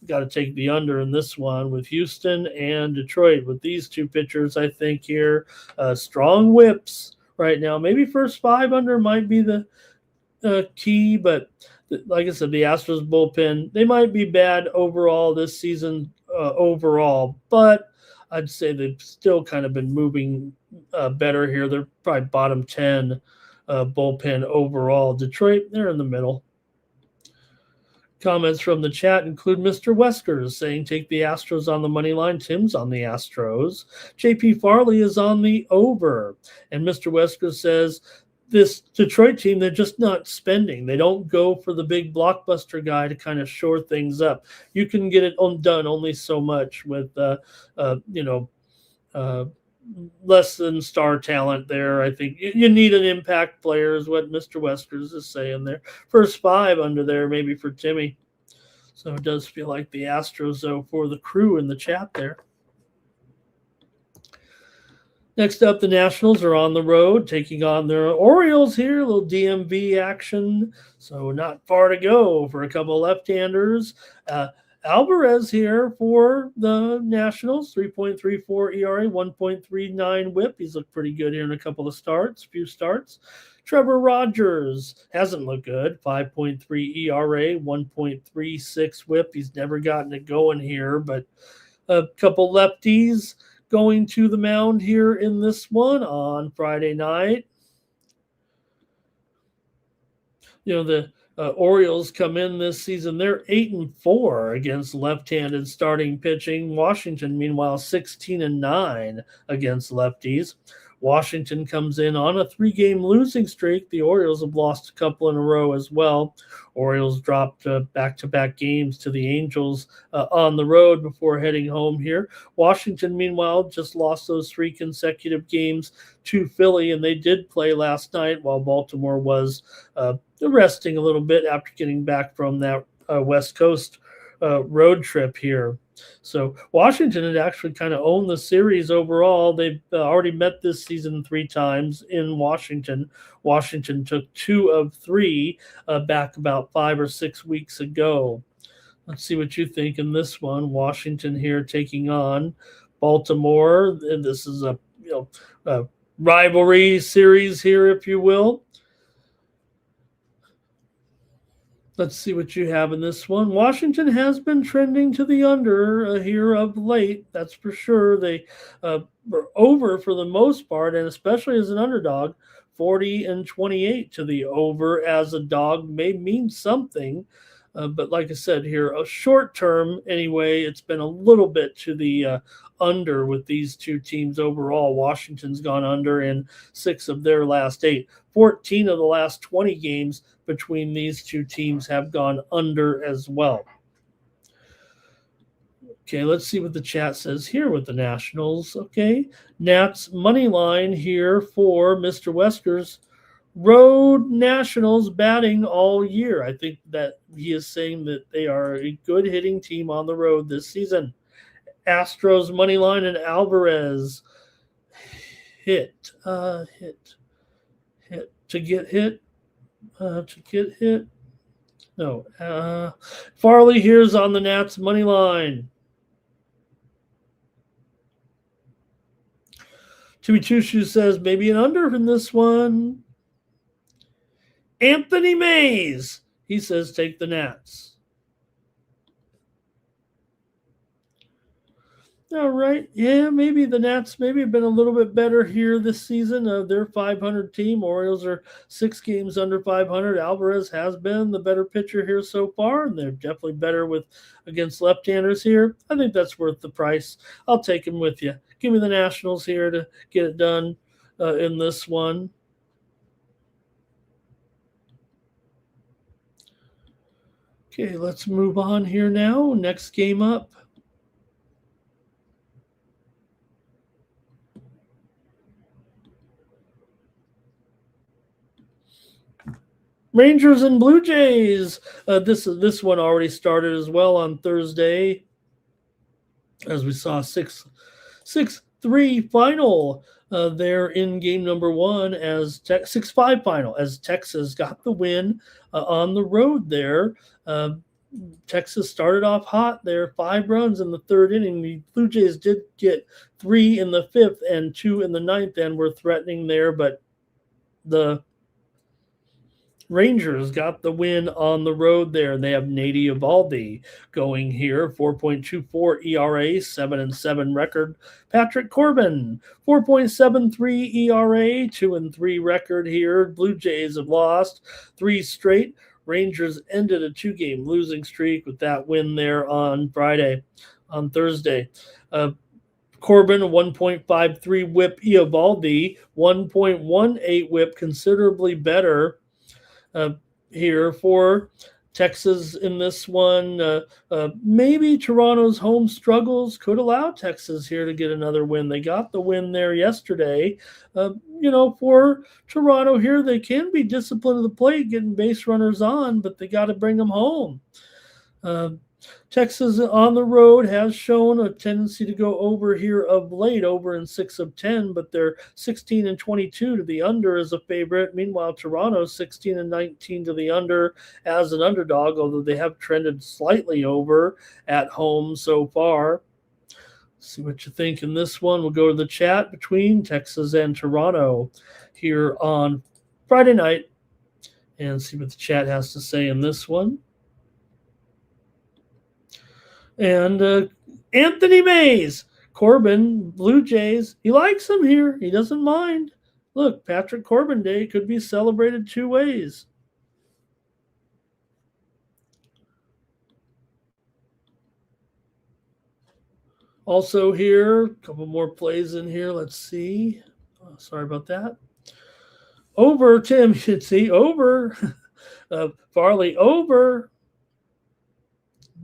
Got to take the under in this one with Houston and Detroit. With these two pitchers, I think here, strong whips right now. Maybe first 5 under might be the key, but like I said, the Astros bullpen, they might be bad overall this season overall, but I'd say they've still kind of been moving better here. They're probably bottom 10 bullpen overall. Detroit, they're in the middle. Comments from the chat include Mr. Weskers saying take the Astros on the money line. Tim's on the Astros. JP Farley is on the over. And Mr. Weskers says this Detroit team, they're just not spending. They don't go for the big blockbuster guy to kind of shore things up. You can get it done only so much with, less than star talent there. I think you need an impact player is what Mr. Weskers is saying there. First 5 under there maybe for Timmy. So it does feel like the Astros, though, for the crew in the chat there. Next up, the Nationals are on the road taking on their Orioles here. A little DMV action. So not far to go for a couple of left-handers. Alvarez here for the Nationals, 3.34 ERA, 1.39 whip. He's looked pretty good here in a couple of few starts. Trevor Rogers hasn't looked good, 5.3 ERA, 1.36 whip. He's never gotten it going here, but a couple lefties going to the mound here in this one on Friday night. The Orioles come in this season. They're 8-4 against left-handed starting pitching. Washington, meanwhile, 16-9 against lefties. Washington comes in on a 3-game losing streak. The Orioles have lost a couple in a row as well. Orioles dropped back-to-back games to the Angels on the road before heading home here. Washington, meanwhile, just lost those 3 consecutive games to Philly, and they did play last night while Baltimore was resting a little bit after getting back from that West Coast road trip here. So Washington had actually kind of owned the series overall. They've already met this season 3 times in Washington. Washington took 2 of 3 back about 5 or 6 weeks ago. Let's see what you think in this one. Washington here taking on Baltimore. And this is a rivalry series here, if you will. Let's see what you have in this one. Washington has been trending to the under here of late. That's for sure. They were over for the most part, and especially as an underdog, 40-28 to the over as a dog may mean something. But like I said here, a short term anyway, it's been a little bit to the under with these two teams overall. Washington's gone under in 6 of their last 8. 14 of the last 20 games between these two teams have gone under as well. Okay, let's see what the chat says here with the Nationals. Okay, Nats money line here for Mr. Weskers. Road Nationals batting all year. I think that he is saying that they are a good hitting team on the road this season. Astros money line and Alvarez hit to get hit. No. Farley here's on the Nats money line. Timmy Chushu says maybe an under in this one. Anthony Mays, he says take the Nats. All right. Yeah, maybe the Nats maybe have been a little bit better here this season. Their 500 team. Orioles are 6 games under 500. Alvarez has been the better pitcher here so far, and they're definitely better with against left-handers here. I think that's worth the price. I'll take him with you. Give me the Nationals here to get it done in this one. Okay, let's move on here now. Next game up. Rangers and Blue Jays. This one already started as well on Thursday, as we saw 6-3 final there in game number one as 6-5 final as Texas got the win on the road there. Texas started off hot there, 5 runs in the third inning. The Blue Jays did get 3 in the fifth and 2 in the ninth and were threatening there, but the Rangers got the win on the road there, and they have Nady Eovaldi going here, 4.24 ERA, 7-7 record. Patrick Corbin, 4.73 ERA, 2-3 record here. Blue Jays have lost 3 straight. Rangers ended a 2-game losing streak with that win there on Thursday. Corbin, a 1.53 whip. Eovaldi, 1.18 whip, considerably better here for Texas in this one. Maybe Toronto's home struggles could allow Texas here to get another win. They got the win there yesterday. For Toronto here, they can be disciplined at the plate, getting base runners on, but they got to bring them home. Texas on the road has shown a tendency to go over here of late, over in 6 of 10, but they're 16-22 to the under as a favorite. Meanwhile, Toronto 16-19 to the under as an underdog, although they have trended slightly over at home so far. See what you think in this one. We'll go to the chat between Texas and Toronto here on Friday night and see what the chat has to say in this one. And Anthony Mays, Corbin, Blue Jays, he likes him here. He doesn't mind. Look, Patrick Corbin Day could be celebrated 2 ways. Also here, a couple more plays in here. Let's see. Oh, sorry about that. Over, Tim. You should see over. Farley over.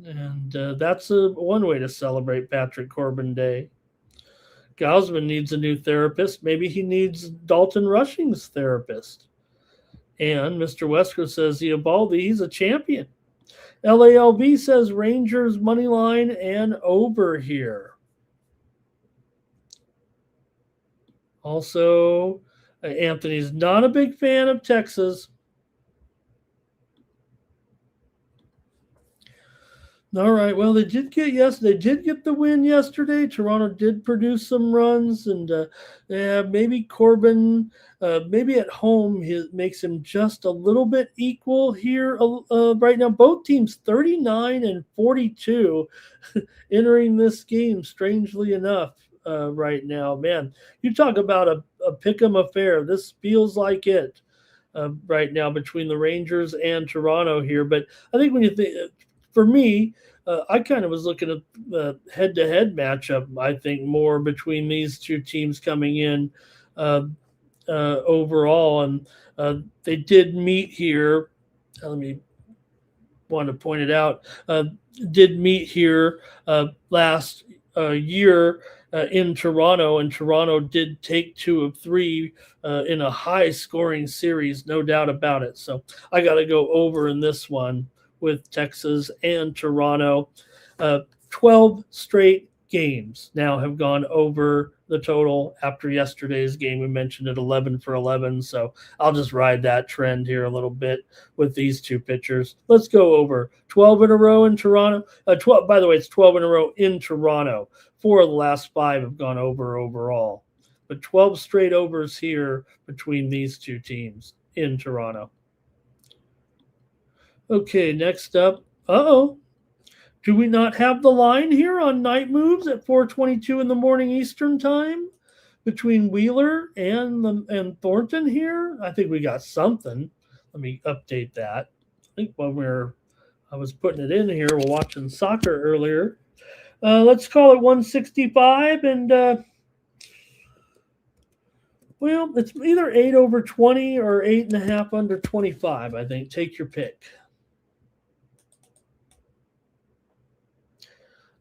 And that's one way to celebrate Patrick Corbin Day. Gausman needs a new therapist. Maybe he needs Dalton Rushing's therapist. And Mr. Wesker says, Eovaldi, he's a champion. LALB says Rangers money line and over here. Also, Anthony's not a big fan of Texas. All right. Well, they did get the win yesterday. Toronto did produce some runs, and maybe Corbin, maybe at home, makes him just a little bit equal here right now. Both teams 39-42 entering this game. Strangely enough, right now, man, you talk about a pick'em affair. This feels like it right now between the Rangers and Toronto here. But I think when you think. For me, I kind of was looking at the head-to-head matchup, I think, more between these two teams coming in overall. And they did meet here. Let me want to point it out. Did meet here last year in Toronto, and Toronto did take 2 of 3 in a high-scoring series, no doubt about it. So I got to go over in this one with Texas and Toronto. 12 straight games now have gone over the total after yesterday's game. We mentioned it 11 for 11, so I'll just ride that trend here a little bit with these two pitchers. Let's go over 12 in a row in Toronto. 12, by the way, it's 12 in a row in Toronto. 4 of the last 5 have gone over overall, but 12 straight overs here between these two teams in Toronto. Okay, next up. Do we not have the line here on Night Moves at 4:22 in the morning Eastern time between Wheeler and Thornton here? I think we got something. Let me update that. I think I was putting it in here, we're watching soccer earlier. Let's call it 165, and well, it's either 8/20 or 8.5 under 25. I think. Take your pick.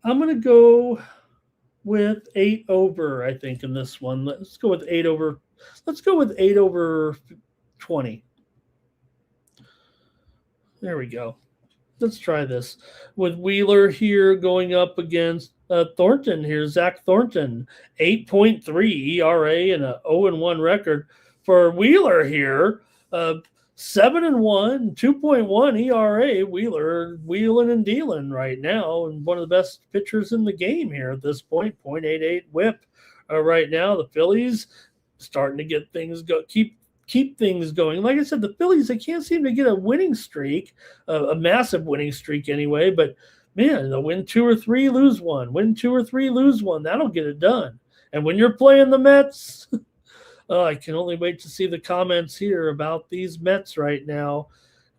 I'm going to go with 8 over, I think, in this one. Let's go with 8 over. Let's go with 8/20. There we go. Let's try this. With Wheeler here going up against Thornton here. Zach Thornton, 8.3 ERA and a 0-1 record. For Wheeler here, 7-1, 2.1 ERA. Wheeler wheeling and dealing right now, and one of the best pitchers in the game here at this point. 0.88 WHIP right now. The Phillies starting to get things keep things going. Like I said, the Phillies, they can't seem to get a winning streak, a massive winning streak anyway. But man, they'll win 2 or 3, lose 1. Win 2 or 3, lose 1. That'll get it done. And when you're playing the Mets. I can only wait to see the comments here about these Mets right now.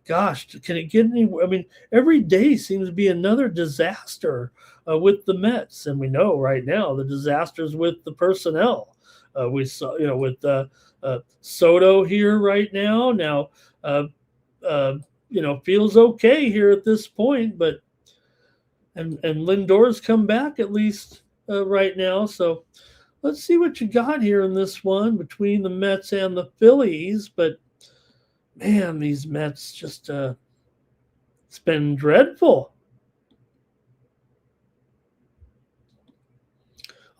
Gosh, can it get any? I mean, every day seems to be another disaster with the Mets, and we know right now the disasters with the personnel. We saw, with Soto here right now. Now, feels okay here at this point, but and Lindor's come back at least right now, so. Let's see what you got here in this one between the Mets and the Phillies. But, man, these Mets just it's been dreadful.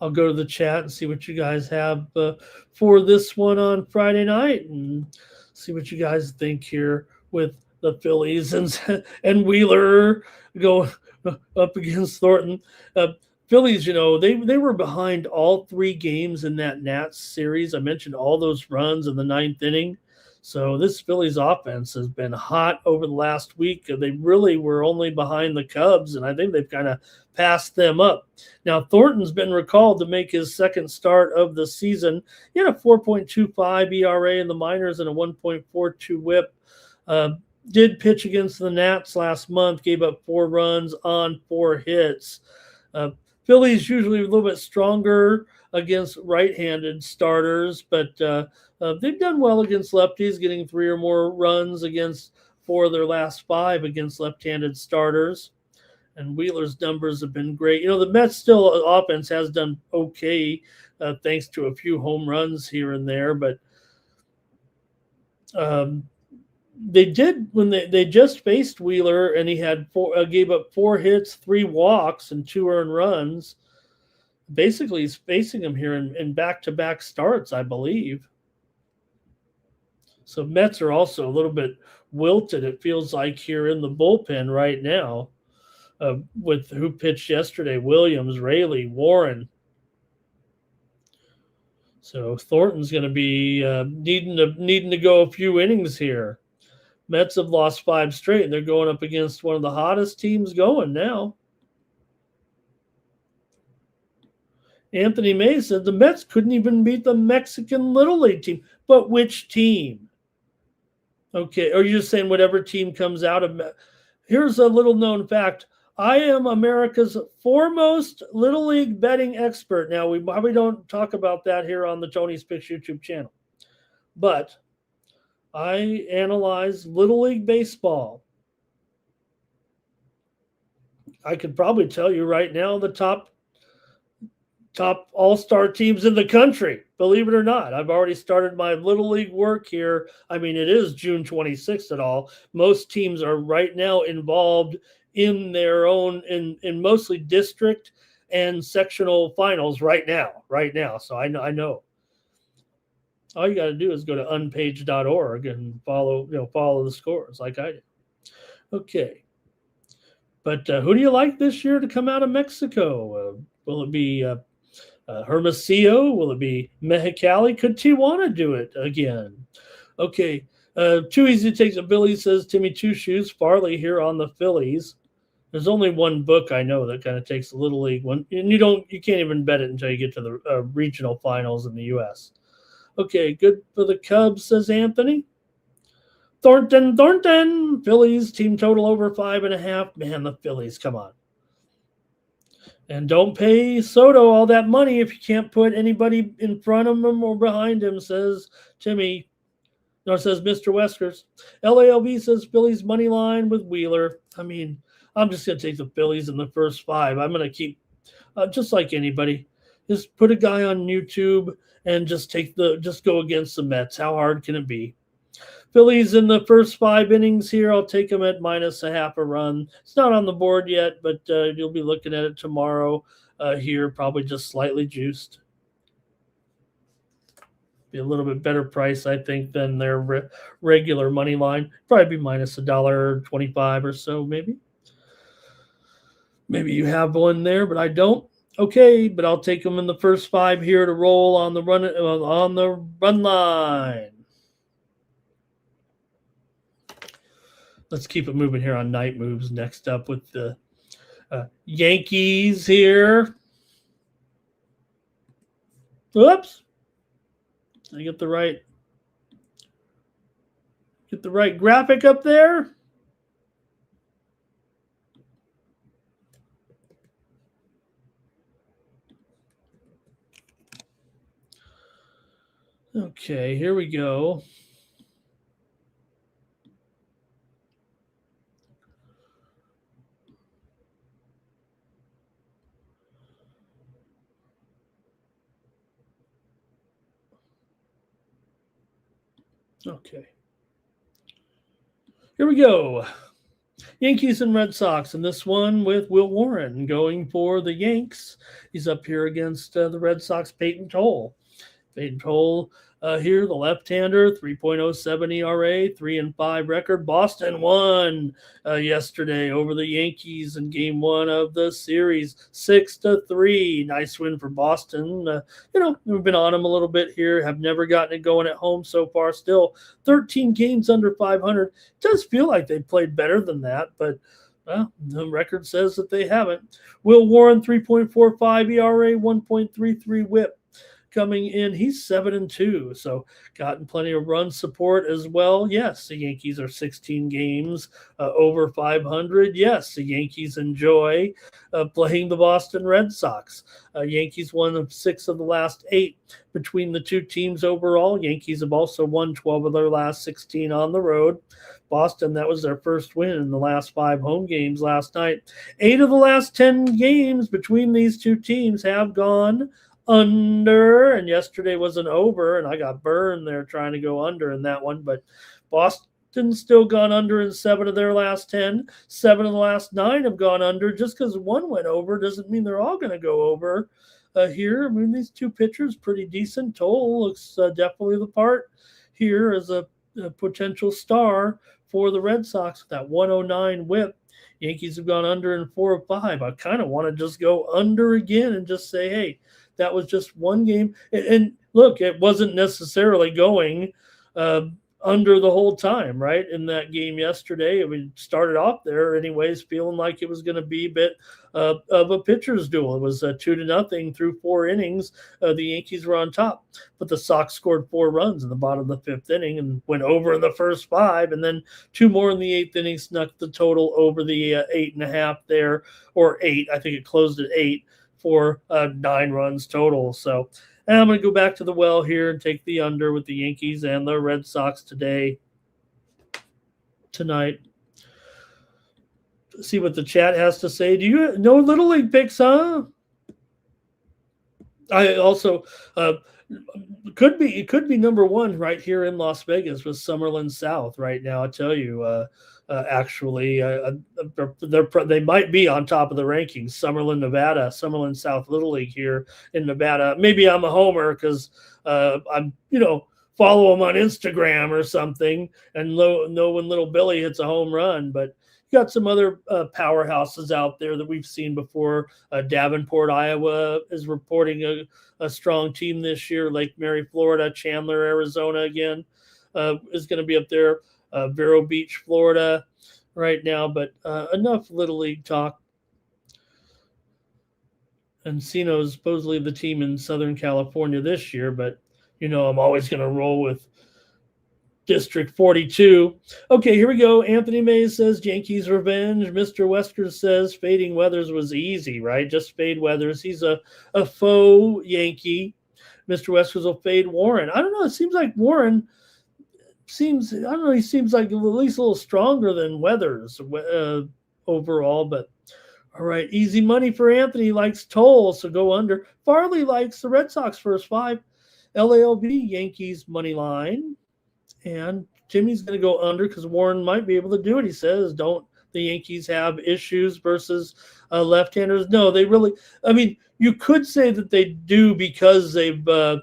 I'll go to the chat and see what you guys have for this one on Friday night and see what you guys think here with the Phillies and Wheeler going up against Thornton. Phillies, they were behind all 3 games in that Nats series. I mentioned all those runs in the 9th inning. So this Phillies offense has been hot over the last week. They really were only behind the Cubs, and I think they've kind of passed them up. Now, Thornton's been recalled to make his second start of the season. He had a 4.25 ERA in the minors and a 1.42 WHIP. Did pitch against the Nats last month, gave up 4 runs on 4 hits. Phillies usually a little bit stronger against right-handed starters, but they've done well against lefties, getting 3 or more runs against 4 of their last 5 against left-handed starters. And Wheeler's numbers have been great. The Mets still offense has done okay thanks to a few home runs here and there, but they did when they just faced Wheeler, and he had gave up 4 hits, 3 walks, and 2 earned runs. Basically, he's facing him here in back-to-back starts, I believe. So Mets are also a little bit wilted, it feels like, here in the bullpen right now with who pitched yesterday: Williams, Raley, Warren. So Thornton's going to be needing to go a few innings here. Mets have lost 5 straight, and they're going up against one of the hottest teams going now. Anthony May said the Mets couldn't even beat the Mexican Little League team. But which team? Okay, or are you just saying whatever team comes out of Here's a little known fact. I am America's foremost Little League betting expert. Now, we probably don't talk about that here on the Tony's Picks YouTube channel. But I analyze Little League baseball. I could probably tell you right now the top all-star teams in the country, believe it or not. I've already started my Little League work here. I mean, it is June 26th at all. Most teams are right now involved in their own, in mostly district and sectional finals right now. So I know. All you got to do is go to unpage.org and follow the scores like I do. Okay. But who do you like this year to come out of Mexico? Will it be Hermosillo? Will it be Mexicali? Could Tijuana do it again? Okay. Too easy to take the Phillies, says Timmy Two Shoes. Farley here on the Phillies. There's only one book I know that kind of takes a Little League one, and you can't even bet it until you get to the regional finals in the U.S. Okay, good for the Cubs, says Anthony. Thornton, Phillies team total over 5.5. Man, the Phillies, come on. And don't pay Soto all that money if you can't put anybody in front of him or behind him, says Timmy. No, says Mr. Weskers. LALB says Phillies money line with Wheeler. I mean, I'm just going to take the Phillies in the first 5. I'm going to keep, just like anybody, just put a guy on YouTube and just go against the Mets. How hard can it be? Phillies in the first 5 innings here. I'll take them at -0.5 run. It's not on the board yet, but you'll be looking at it tomorrow here, probably just slightly juiced. Be a little bit better price, I think, than their regular money line. Probably be -$1.25 or so, maybe. Maybe you have one there, but I don't. Okay, but I'll take them in the first 5 here to roll on the run line. Let's keep it moving here on night moves. Next up with the Yankees here. Oops. I get the right graphic up there. Okay, here we go. Okay. Here we go. Yankees and Red Sox, and this one with Will Warren going for the Yanks. He's up here against the Red Sox, Peyton Toll. Peyton Toll here, the left-hander, 3.07 ERA, 3-5 record. Boston won yesterday over the Yankees in Game 1 of the series, 6-3. Nice win for Boston. We've been on them a little bit here. Have never gotten it going at home so far. Still, 13 games under 500. It does feel like they played better than that, but the record says that they haven't. Will Warren, 3.45 ERA, 1.33 WHIP. Coming in, he's 7-2, so gotten plenty of run support as well. Yes, the Yankees are 16 games over 500. Yes, the Yankees enjoy playing the Boston Red Sox. Yankees won 6 of the last 8 between the two teams overall. Yankees have also won 12 of their last 16 on the road. Boston, that was their first win in the last 5 home games last night. 8 of the last 10 games between these two teams have gone under, and yesterday was an over, and I got burned there trying to go under in that one, but Boston's still gone under in 7 of their last 10. 7 of the last 9 have gone under. Just because one went over doesn't mean they're all going to go over here. I mean, these two pitchers, pretty decent. Toll looks definitely the part here as a potential star for the Red Sox with that 109 whip. Yankees have gone under in 4 of 5. I kind of want to just go under again and just say, hey, that was just one game. And look, it wasn't necessarily going under the whole time, right? In that game yesterday, we started off there anyways, feeling like it was going to be a bit of a pitcher's duel. It was 2-0 through 4 innings. The Yankees were on top, but the Sox scored 4 runs in the bottom of the 5th inning and went over in the first 5, and then 2 more in the 8th inning snuck the total over the 8.5 there, or 8. I think it closed at 8 for 9 runs total. So and I'm going to go back to the well here and take the under with the Yankees and the Red Sox tonight. See what the chat has to say. Do you know Little League picks, huh? I also it could be number 1 right here in Las Vegas with Summerlin South right now. I tell you, actually, they might be on top of the rankings. Summerlin, Nevada, Summerlin South Little League here in Nevada. Maybe I'm a homer because I'm follow them on Instagram or something and know when little Billy hits a home run, but. Got some other powerhouses out there that we've seen before. Davenport, Iowa is reporting a strong team this year. Lake Mary, Florida, Chandler, Arizona again is going to be up there. Vero Beach, Florida. right now, but enough Little League talk. Encino's supposedly the team in Southern California this year, but I'm always going to roll with District 42. Okay, here we go. Anthony Mays says Yankees revenge. Mr. Wesker says fading Weathers was easy, right? Just fade Weathers. He's a faux Yankee. Mr. Wesker will fade Warren. I don't know. It seems like Warren seems, I don't know, he seems like at least a little stronger than Weathers overall, but all right, easy money for Anthony. Likes Toll, so go under. Farley likes the Red Sox first 5. LALB, Yankees money line. And Jimmy's going to go under because Warren might be able to do it. He says, don't the Yankees have issues versus left-handers? No, they really – I mean, you could say that they do because they've when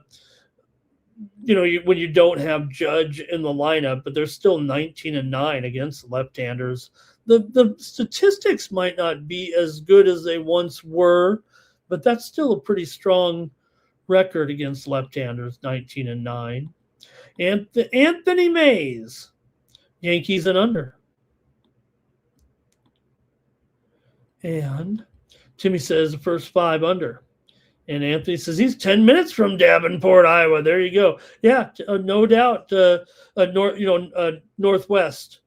you don't have Judge in the lineup, but they're still 19-9 against left-handers. The statistics might not be as good as they once were, but that's still a pretty strong record against left-handers, 19-9. And Anthony Mays, Yankees and under. And Timmy says the first 5 under. And Anthony says he's 10 minutes from Davenport, Iowa. There you go. Yeah, no doubt. Northwest.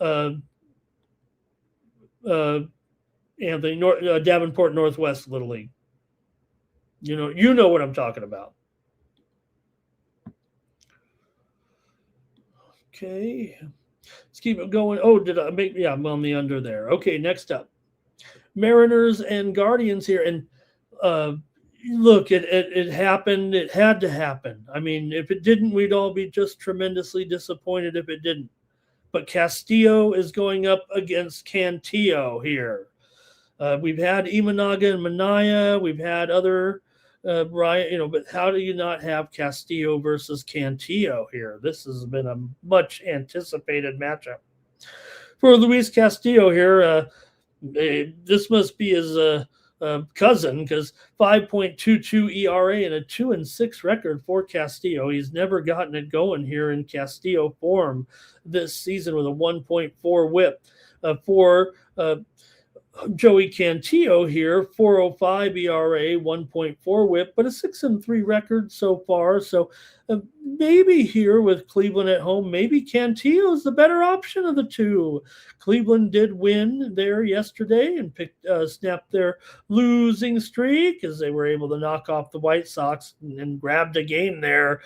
Anthony, Davenport Northwest Little League. You know what I'm talking about. Okay, let's keep it going. Oh, did I make? Yeah, I'm on the under there. Okay, next up, Mariners and Guardians here. And look, it happened. It had to happen. I mean, if it didn't, we'd all be just tremendously disappointed if it didn't. But Castillo is going up against Cantillo here. We've had Imanaga and Manaya. We've had other Brian, but how do you not have Castillo versus Cantillo here? This has been a much anticipated matchup for Luis Castillo here. This must be his cousin, because 5.22 ERA and a 2-6 record for Castillo. He's never gotten it going here in Castillo form this season with a 1.4 WHIP for Joey Cantillo here, 4.05 ERA, 1.4 WHIP, but a 6-3 record so far. So maybe here with Cleveland at home, maybe Cantillo is the better option of the two. Cleveland did win there yesterday and snapped their losing streak as they were able to knock off the White Sox and grabbed a game there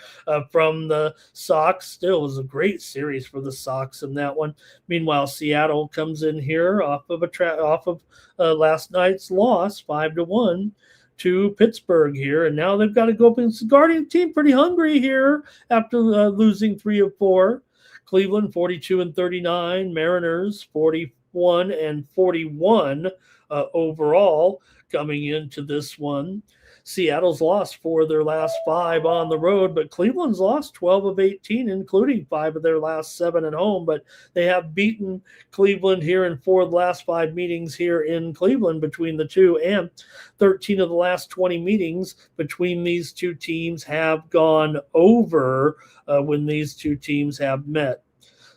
from the Sox. Still was a great series for the Sox in that one. Meanwhile, Seattle comes in here off of last night's loss, 5-1 to Pittsburgh here, and now they've got to go up against the Guardian team, pretty hungry here after losing 3 of 4. Cleveland 42-39, Mariners 41-41 overall coming into this one. Seattle's lost 4 of their last 5 on the road, but Cleveland's lost 12 of 18, including 5 of their last 7 at home. But they have beaten Cleveland here in 4 of the last 5 meetings here in Cleveland between the two, and 13 of the last 20 meetings between these two teams have gone over when these two teams have met.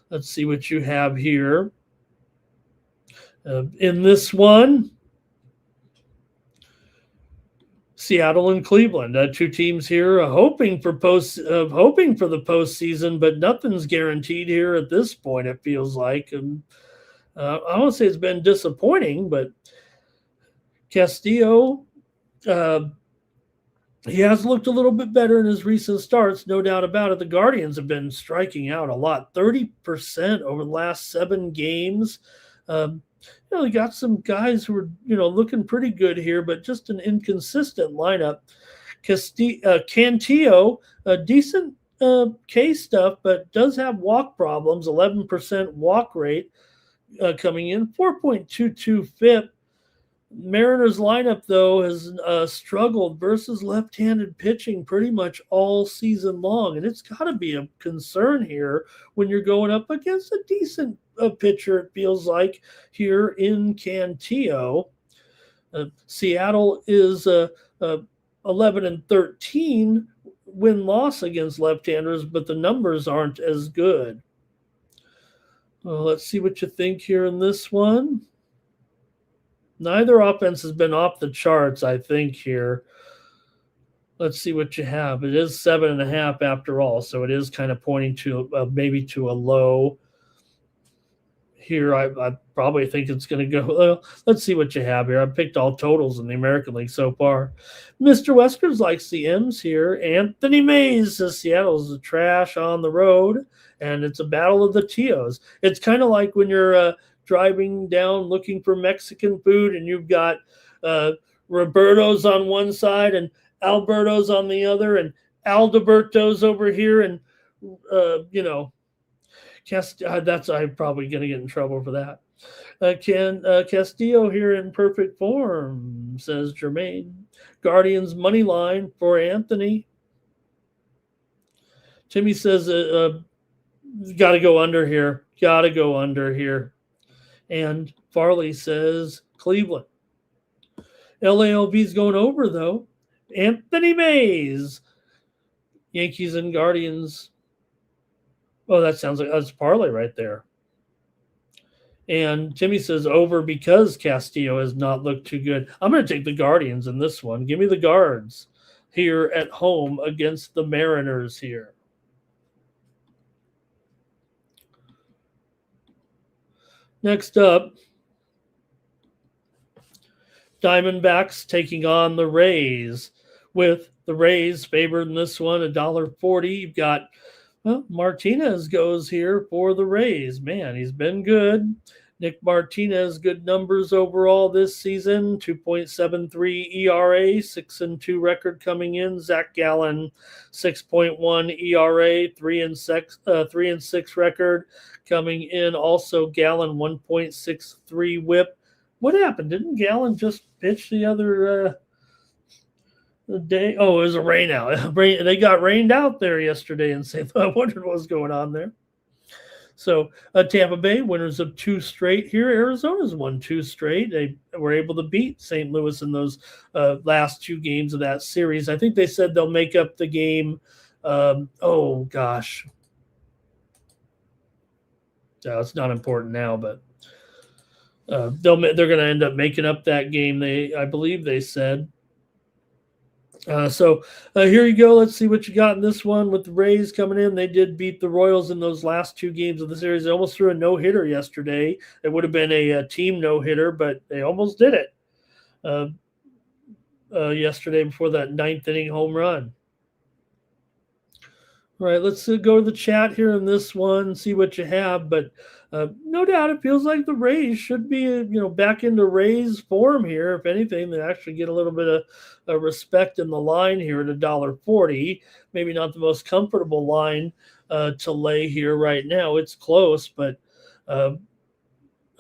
Let's see what you have here. In this one, Seattle and Cleveland, 2 teams here hoping for the postseason, but nothing's guaranteed here at this point. It feels like, and I won't say it's been disappointing, but Castillo, he has looked a little bit better in his recent starts, no doubt about it. The Guardians have been striking out a lot, 30% over the last 7 games. They got some guys who are, looking pretty good here, but just an inconsistent lineup. Cantillo, decent K stuff, but does have walk problems, 11% walk rate coming in, 4.22 FIP. Mariners lineup, though, has struggled versus left-handed pitching pretty much all season long, and it's got to be a concern here when you're going up against a decent pitcher, it feels like, here in Cantillo. Seattle is 11-13 win-loss against left-handers, but the numbers aren't as good. Well, let's see what you think here in this one. Neither offense has been off the charts, I think, here. Let's see what you have. It is 7.5 after all, so it is kind of pointing to maybe to a low here. I probably think it's going to go. Let's see what you have here. I picked all totals in the American League so far. Mr. Weskers likes the M's here. Anthony Mays says Seattle's the trash on the road, and it's a battle of the Tios. It's kind of like when you're driving down looking for Mexican food, and you've got Roberto's on one side and Alberto's on the other, and Aldeberto's over here, and that's I'm probably going to get in trouble for that. Castillo here in perfect form, says Jermaine. Guardians money line for Anthony. Timmy says, got to go under here. Got to go under here. And Farley says Cleveland. LALB's going over, though. Anthony Mays. Yankees and Guardians. Oh, that sounds like that's parlay right there. And Timmy says over because Castillo has not looked too good. I'm going to take the Guardians in this one. Give me the Guards here at home against the Mariners here. Next up, Diamondbacks taking on the Rays, with the Rays favored in this one, $1.40. You've got Martinez goes here for the Rays. Man, he's been good. Nick Martinez, good numbers overall this season. 2.73 ERA, 6-2 record coming in. Zach Gallen, 6.1 ERA, 3-6 record coming in. Also, Gallen 1.63 WHIP. What happened? Didn't Gallen just pitch the other day? Oh, it was a rain out. They got rained out there yesterday in St. Louis. I wondered what was going on there. So Tampa Bay, winners of 2 straight here. Arizona's won 2 straight. They were able to beat St. Louis in those last 2 games of that series. I think they said they'll make up the game. Oh, gosh. No, it's not important now, but they're going to end up making up that game. I believe they said. So here you go. Let's see what you got in this one with the Rays coming in. They did beat the Royals in those last 2 games of the series. They almost threw a no-hitter yesterday. It would have been a team no-hitter, but they almost did it yesterday before that 9th inning home run. All right, let's go to the chat here in this one, see what you have. But no doubt it feels like the Rays should be, back into Rays form here. If anything, they actually get a little bit of respect in the line here at $1.40. Maybe not the most comfortable line to lay here right now. It's close, but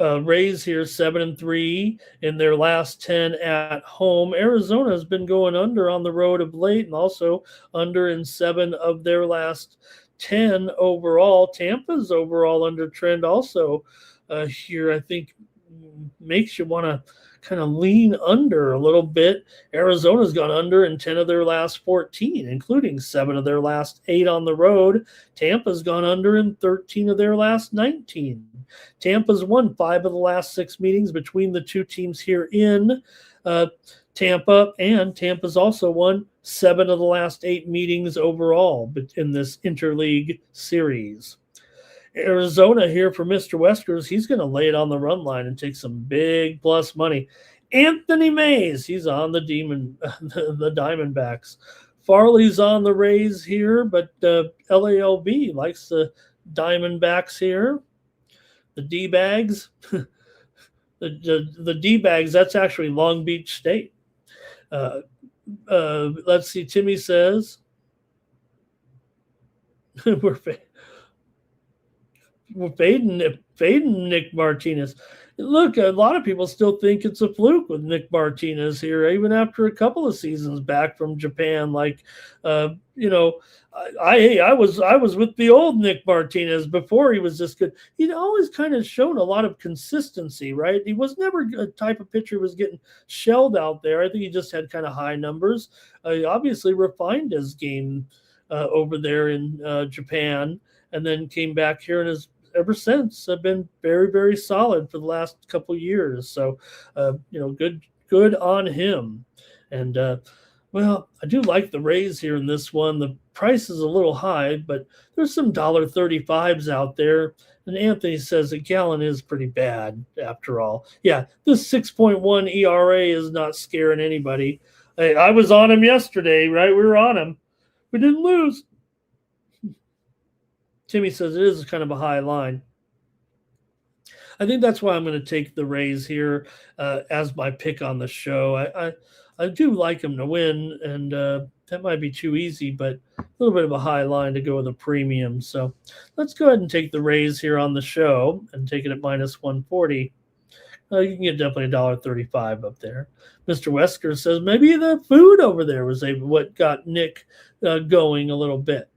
Rays here 7-3 in their last 10 at home. Arizona has been going under on the road of late, and also under in 7 of their last 10 overall. Tampa's overall under trend also here, I think, makes you want to kind of lean under a little bit. Arizona's gone under in 10 of their last 14, including 7 of their last 8 on the road. Tampa's gone under in 13 of their last 19. Tampa's won 5 of the last 6 meetings between the 2 teams here in Tampa, and Tampa's also won 7 of the last 8 meetings overall in this interleague series. Arizona here for Mr. Weskers. He's going to lay it on the run line and take some big plus money. Anthony Mays, he's on the Diamondbacks. Farley's on the Rays here, but LALB likes the Diamondbacks here. The D-Bags. the D-Bags, that's actually Long Beach State. Let's see. Timmy says we're fading Nick Martinez. Look, a lot of people still think it's a fluke with Nick Martinez here, even after a couple of seasons back from Japan. Like, I was with the old Nick Martinez before he was this good. He'd always kind of shown a lot of consistency, right? He was never a type of pitcher who was getting shelled out there. I think he just had kind of high numbers. He obviously refined his game over there in Japan, and then came back here and ever since have been very, very solid for the last couple years. So, good on him. And well, I do like the Rays here in this one. The price is a little high, but there's some $1.35s out there. And Anthony says a gallon is pretty bad after all. Yeah, this 6.1 ERA is not scaring anybody. Hey, I was on him yesterday, right? We were on him. We didn't lose. Timmy says it is kind of a high line. I think that's why I'm going to take the Rays here as my pick on the show. I do like them to win, and that might be too easy, but a little bit of a high line to go with a premium. So let's go ahead and take the Rays here on the show and take it at minus 140. You can get definitely $1.35 up there. Mr. Wesker says maybe the food over there was what got Nick going a little bit.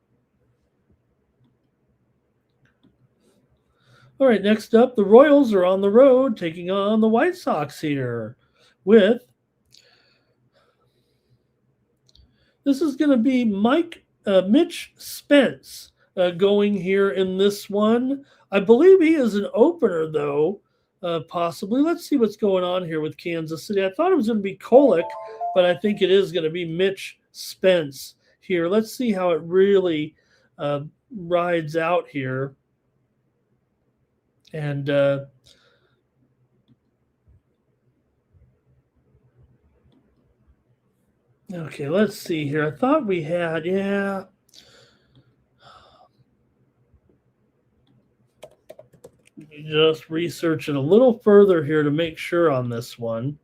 All right, next up, the Royals are on the road taking on the White Sox here with this is going to be Mitch Spence going here in this one. I believe he is an opener, though, possibly. Let's see what's going on here with Kansas City. I thought it was going to be Kolek, but I think it is going to be Mitch Spence here. Let's see how it really rides out here. And okay, let's see here. I thought we had, just research it a little further here to make sure on this one.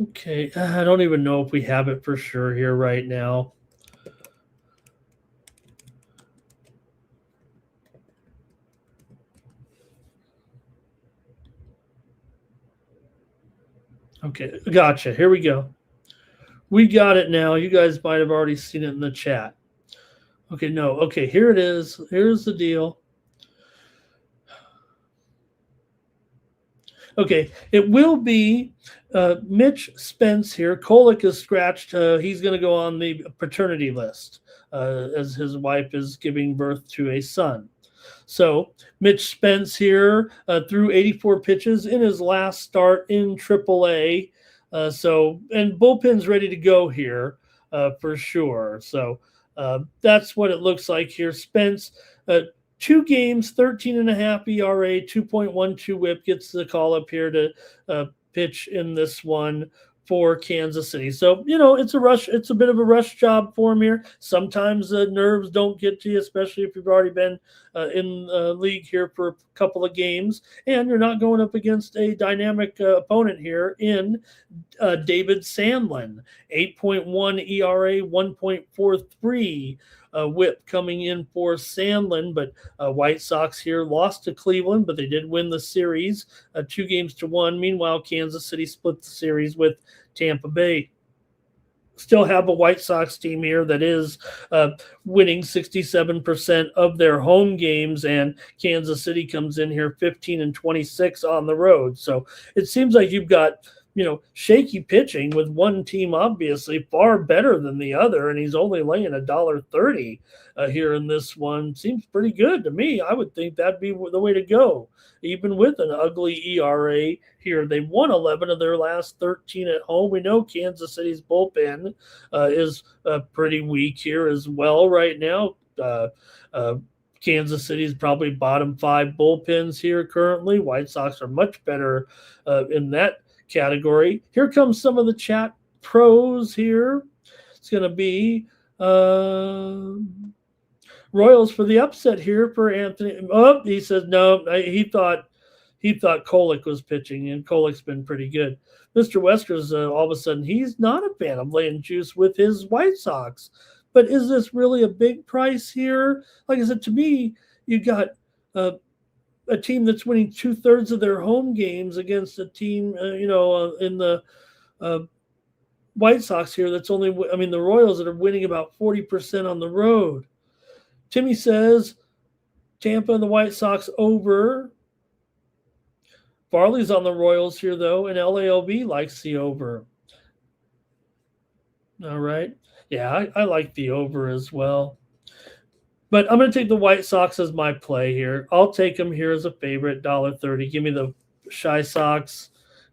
Okay, I don't even know if we have it for sure here right now. Okay, gotcha. Here we go. We got it now. You guys might have already seen it in the chat. Okay, no. Okay, here it is. Here's the deal. Okay, it will be Mitch Spence here. Kolek is scratched. He's going to go on the paternity list as his wife is giving birth to a son. So Mitch Spence here threw 84 pitches in his last start in AAA. And bullpen's ready to go here for sure. So that's what it looks like here. Spence, 2 games, 13.5 ERA, 2.12 WHIP, gets the call up here to pitch in this one for Kansas City. So, it's a rush. It's a bit of a rush job for him here. Sometimes the nerves don't get to you, especially if you've already been in the league here for a couple of games, and you're not going up against a dynamic opponent here in David Sandlin. 8.1 ERA, 1.43 WHIP coming in for Sandlin, but White Sox here lost to Cleveland, but they did win the series 2-1. Meanwhile, Kansas City split the series with Tampa Bay. Still have a White Sox team here that is winning 67% of their home games, and Kansas City comes in here 15-26 on the road. So it seems like you've got shaky pitching with one team obviously far better than the other, and he's only laying $1.30 here in this one. Seems pretty good to me. I would think that'd be the way to go, even with an ugly ERA here. They've won 11 of their last 13 at home. We know Kansas City's bullpen is pretty weak here as well right now. Kansas City's probably bottom 5 bullpens here currently. White Sox are much better in that category. Here comes some of the chat pros here. It's going to be Royals for the upset here for Anthony. Oh, he says no. He thought Kolek was pitching, and Kolek's been pretty good. Mr. Wester's all of a sudden he's not a fan of laying juice with his White Sox. But is this really a big price here? Like I said, to me, you got a team that's winning 2/3 of their home games against a team, in the White Sox here that's only, the Royals that are winning about 40% on the road. Timmy says Tampa and the White Sox over. Farley's on the Royals here, though, and LALB likes the over. All right. Yeah, I like the over as well. But I'm going to take the White Sox as my play here. I'll take them here as a favorite, $1.30. Give me the Shy Sox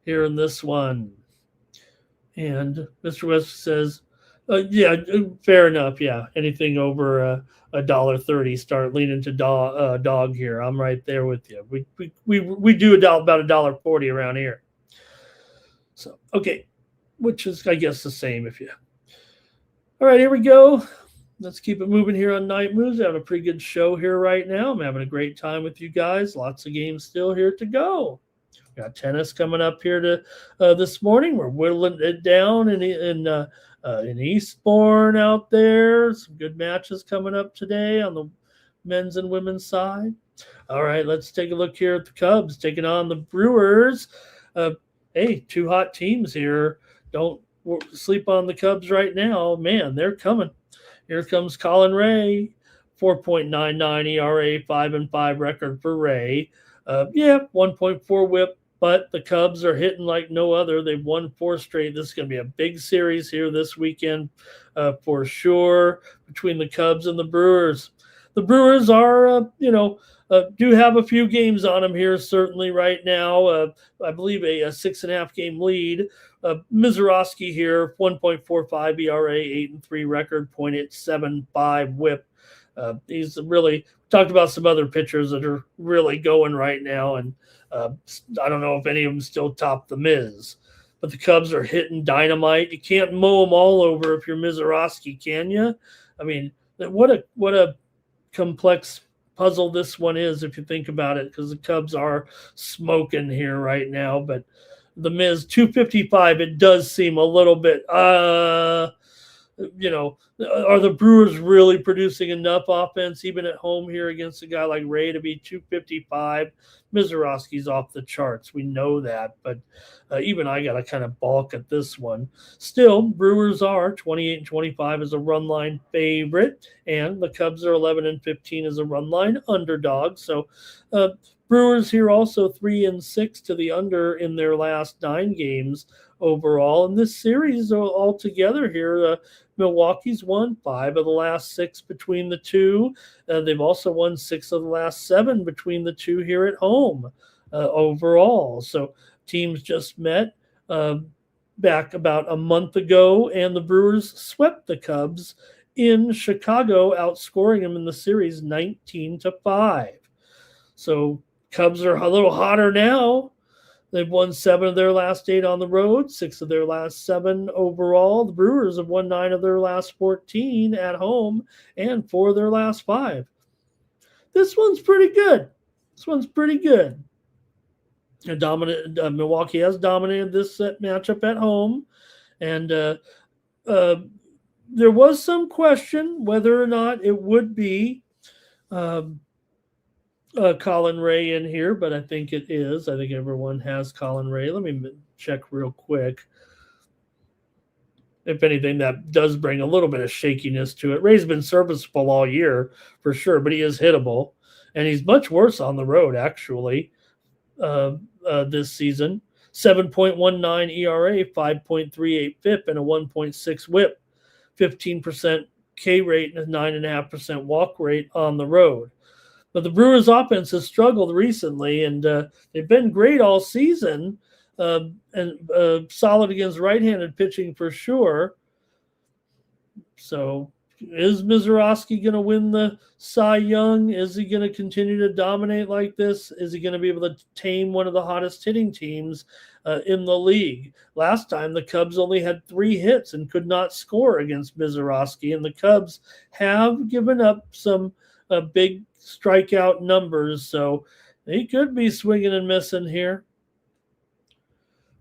here in this one. And Mr. West says, yeah, fair enough. Yeah, anything over $1.30, start leaning to dog here. I'm right there with you. We do about $1.40 around here. So okay, which is I guess the same if you. All right, here we go. Let's keep it moving here on Night Moves. Having a pretty good show here right now. I'm having a great time with you guys. Lots of games still here to go. Got tennis coming up here to this morning. We're whittling it down in Eastbourne out there. Some good matches coming up today on the men's and women's side. All right, let's take a look here at the Cubs taking on the Brewers. Hey, two hot teams here. Don't sleep on the Cubs right now. Man, they're coming. Here comes Colin Ray, 4.99 ERA, 5-5 record for Ray. 1.4 whip. But the Cubs are hitting like no other. They've won 4 straight. This is going to be a big series here this weekend for sure between the Cubs and the Brewers. The Brewers are, do have a few games on them here certainly right now. I believe a 6.5 game lead. Mizorowski here, 1.45 ERA, 8-3 record, .875 whip. He's really talked about some other pitchers that are really going right now, and I don't know if any of them still top the Miz. But the Cubs are hitting dynamite. You can't mow them all over if you're Mizorowski, can you? I mean, what a complex puzzle this one is if you think about it, because the Cubs are smoking here right now. But the Miz, 255, it does seem a little bit are the Brewers really producing enough offense even at home here against a guy like Ray to be 255? Mizorowski's off the charts. We know that, but even I got to kind of balk at this one. Still, Brewers are 28-25 as a run line favorite, and the Cubs are 11-15 as a run line underdog. So Brewers here also 3-6 to the under in their last 9 games overall. In this series altogether here, Milwaukee's won 5 of the last 6 between the two. They've also won 6 of the last 7 between the two here at home overall. So teams just met back about a month ago, and the Brewers swept the Cubs in Chicago, outscoring them in the series 19-5. So Cubs are a little hotter now. They've won 7 of their last 8 on the road, 6 of their last 7 overall. The Brewers have won 9 of their last 14 at home and 4 of their last 5. This one's pretty good. Milwaukee has dominated this matchup at home. And there was some question whether or not it would be Colin Ray in here, but I think it is. I think everyone has Colin Ray. Let me check real quick. If anything, that does bring a little bit of shakiness to it. Ray's been serviceable all year for sure, but he is hittable, and he's much worse on the road actually this season. 7.19 ERA, 5.38 FIP, and a 1.6 WHIP, 15% K rate, and a 9.5% walk rate on the road. But the Brewers' offense has struggled recently, and they've been great all season and solid against right-handed pitching for sure. So is Mizorowski going to win the Cy Young? Is he going to continue to dominate like this? Is he going to be able to tame one of the hottest hitting teams in the league? Last time, the Cubs only had 3 hits and could not score against Mizorowski, and the Cubs have given up some big strikeout numbers, so he could be swinging and missing here.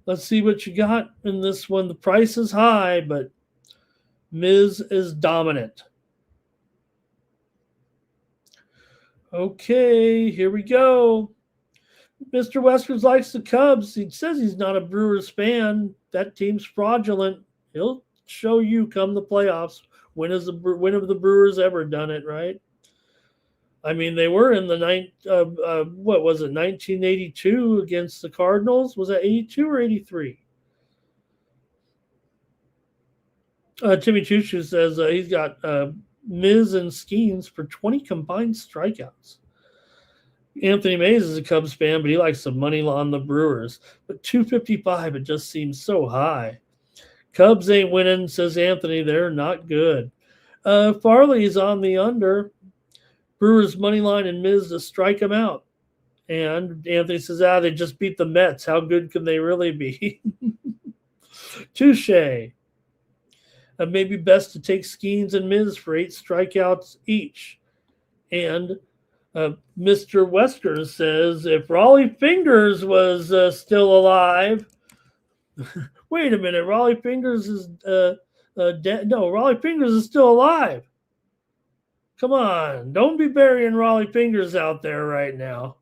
Let's see what you got in this one. The price is high, but Miz is dominant. Okay, here we go. Mr. Westers likes the Cubs. He says he's not a Brewers fan. That team's fraudulent. He'll show you come the playoffs. When have the Brewers ever done it, right? I mean, they were in the 1982 against the Cardinals? Was that 82 or 83? Timmy Choo says he's got Miz and Skeens for 20 combined strikeouts. Anthony Mays is a Cubs fan, but he likes the money on the Brewers. But 255, it just seems so high. Cubs ain't winning, says Anthony. They're not good. Farley's on the under. Brewers money line and Miz to strike him out. And Anthony says, they just beat the Mets. How good can they really be? Touche. Maybe best to take Skeens and Miz for 8 strikeouts each. And Mr. Wesker says, if Raleigh Fingers was still alive, wait a minute, Raleigh Fingers is dead. No, Raleigh Fingers is still alive. Come on, don't be burying Raleigh Fingers out there right now.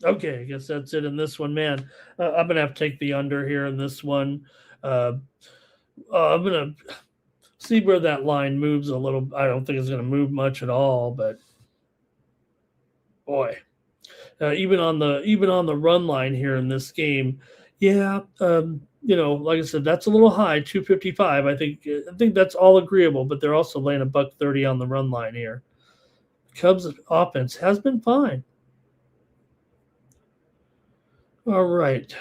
Okay, I guess that's it in this one, man. I'm gonna have to take the under here in this one. I'm gonna see where that line moves a little. I don't think it's gonna move much at all, but boy, even on the run line here in this game, yeah. Like I said, that's a little high, 255. I think that's all agreeable, but they're also laying $130 on the run line here. Cubs offense has been fine. All right.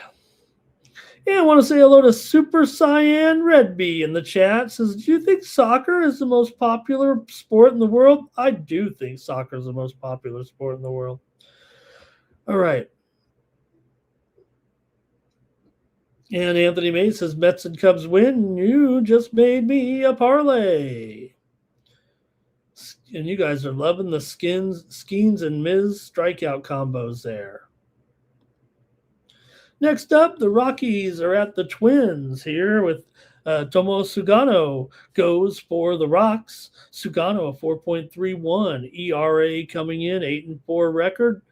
Yeah, I want to say hello to Super Cyan Redby in the chat. Says, do you think soccer is the most popular sport in the world? I do think soccer is the most popular sport in the world. All right. And Anthony May says, Mets and Cubs win. You just made me a parlay. And you guys are loving the Skeens and Miz strikeout combos there. Next up, the Rockies are at the Twins here with Tomo Sugano goes for the Rocks. Sugano, a 4.31 ERA coming in, 8-4 record.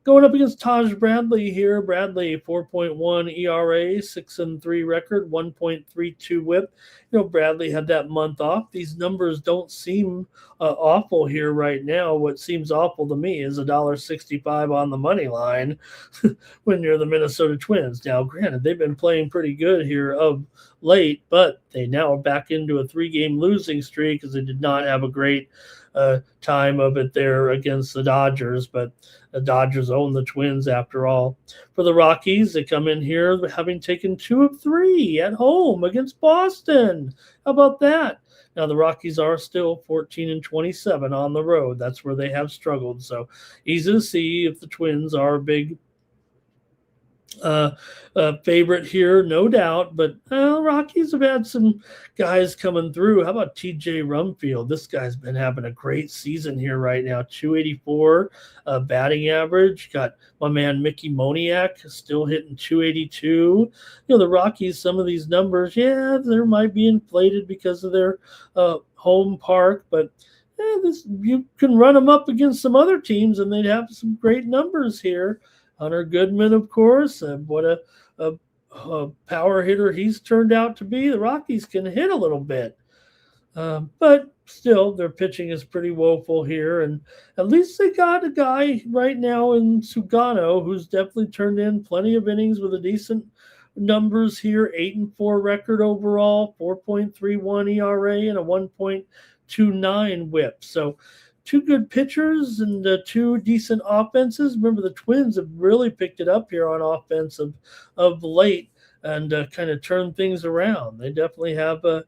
Going up against Taj Bradley here. Bradley, 4.1 ERA, 6-3 record, 1.32 whip. Bradley had that month off. These numbers don't seem awful here right now. What seems awful to me is $1.65 on the money line when you're the Minnesota Twins. Now, granted, they've been playing pretty good here of late, but they now are back into a 3-game losing streak because they did not have a great time of it there against the Dodgers, but the Dodgers own the Twins after all. For the Rockies, they come in here having taken 2 of 3 at home against Boston. How about that? Now the Rockies are still 14-27 on the road. That's where they have struggled. So easy to see if the Twins are a big favorite here, no doubt. But Rockies have had some guys coming through. How about TJ Rumfield? This guy's been having a great season here right now. 284 batting average. Got my man Mickey Moniak still hitting 282. The Rockies, some of these numbers, yeah, they might be inflated because of their home park, but you can run them up against some other teams and they'd have some great numbers here. Hunter Goodman, of course, what a power hitter he's turned out to be. The Rockies can hit a little bit, but still their pitching is pretty woeful here. And at least they got a guy right now in Sugano who's definitely turned in plenty of innings with a decent numbers here. 8-4 record overall, 4.31 ERA, and a 1.29 WHIP. So 2 good pitchers and 2 decent offenses. Remember, the Twins have really picked it up here on offense of late and kind of turned things around. They definitely have a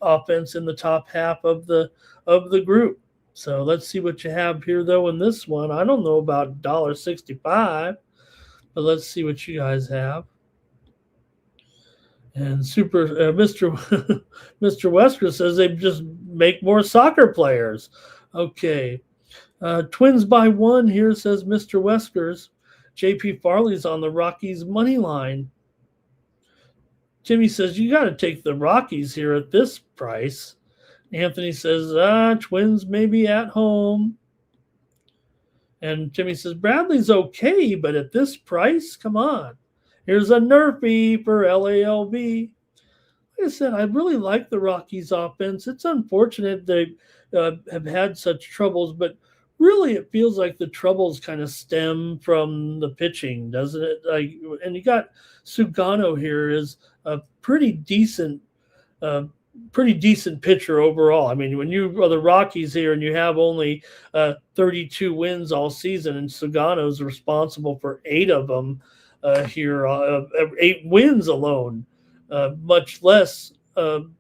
offense in the top half of the group. So let's see what you have here, though, in this one. I don't know about $1.65, but let's see what you guys have. And Mr. Wesker says they just make more soccer players. Okay. Twins by 1 here, says Mr. Weskers. JP Farley's on the Rockies money line. Jimmy says, you got to take the Rockies here at this price. Anthony says, Twins maybe at home. And Jimmy says, Bradley's okay, but at this price, come on. Here's a Nerfy for LALB. Like I said, I really like the Rockies offense. It's unfortunate they have had such troubles, but really it feels like the troubles kind of stem from the pitching, doesn't it? Like, and you got Sugano here is a uh, pretty decent pitcher overall. I mean, when you are the Rockies here and you have only 32 wins all season, and Sugano's responsible for 8 of them here, 8 wins alone, much less the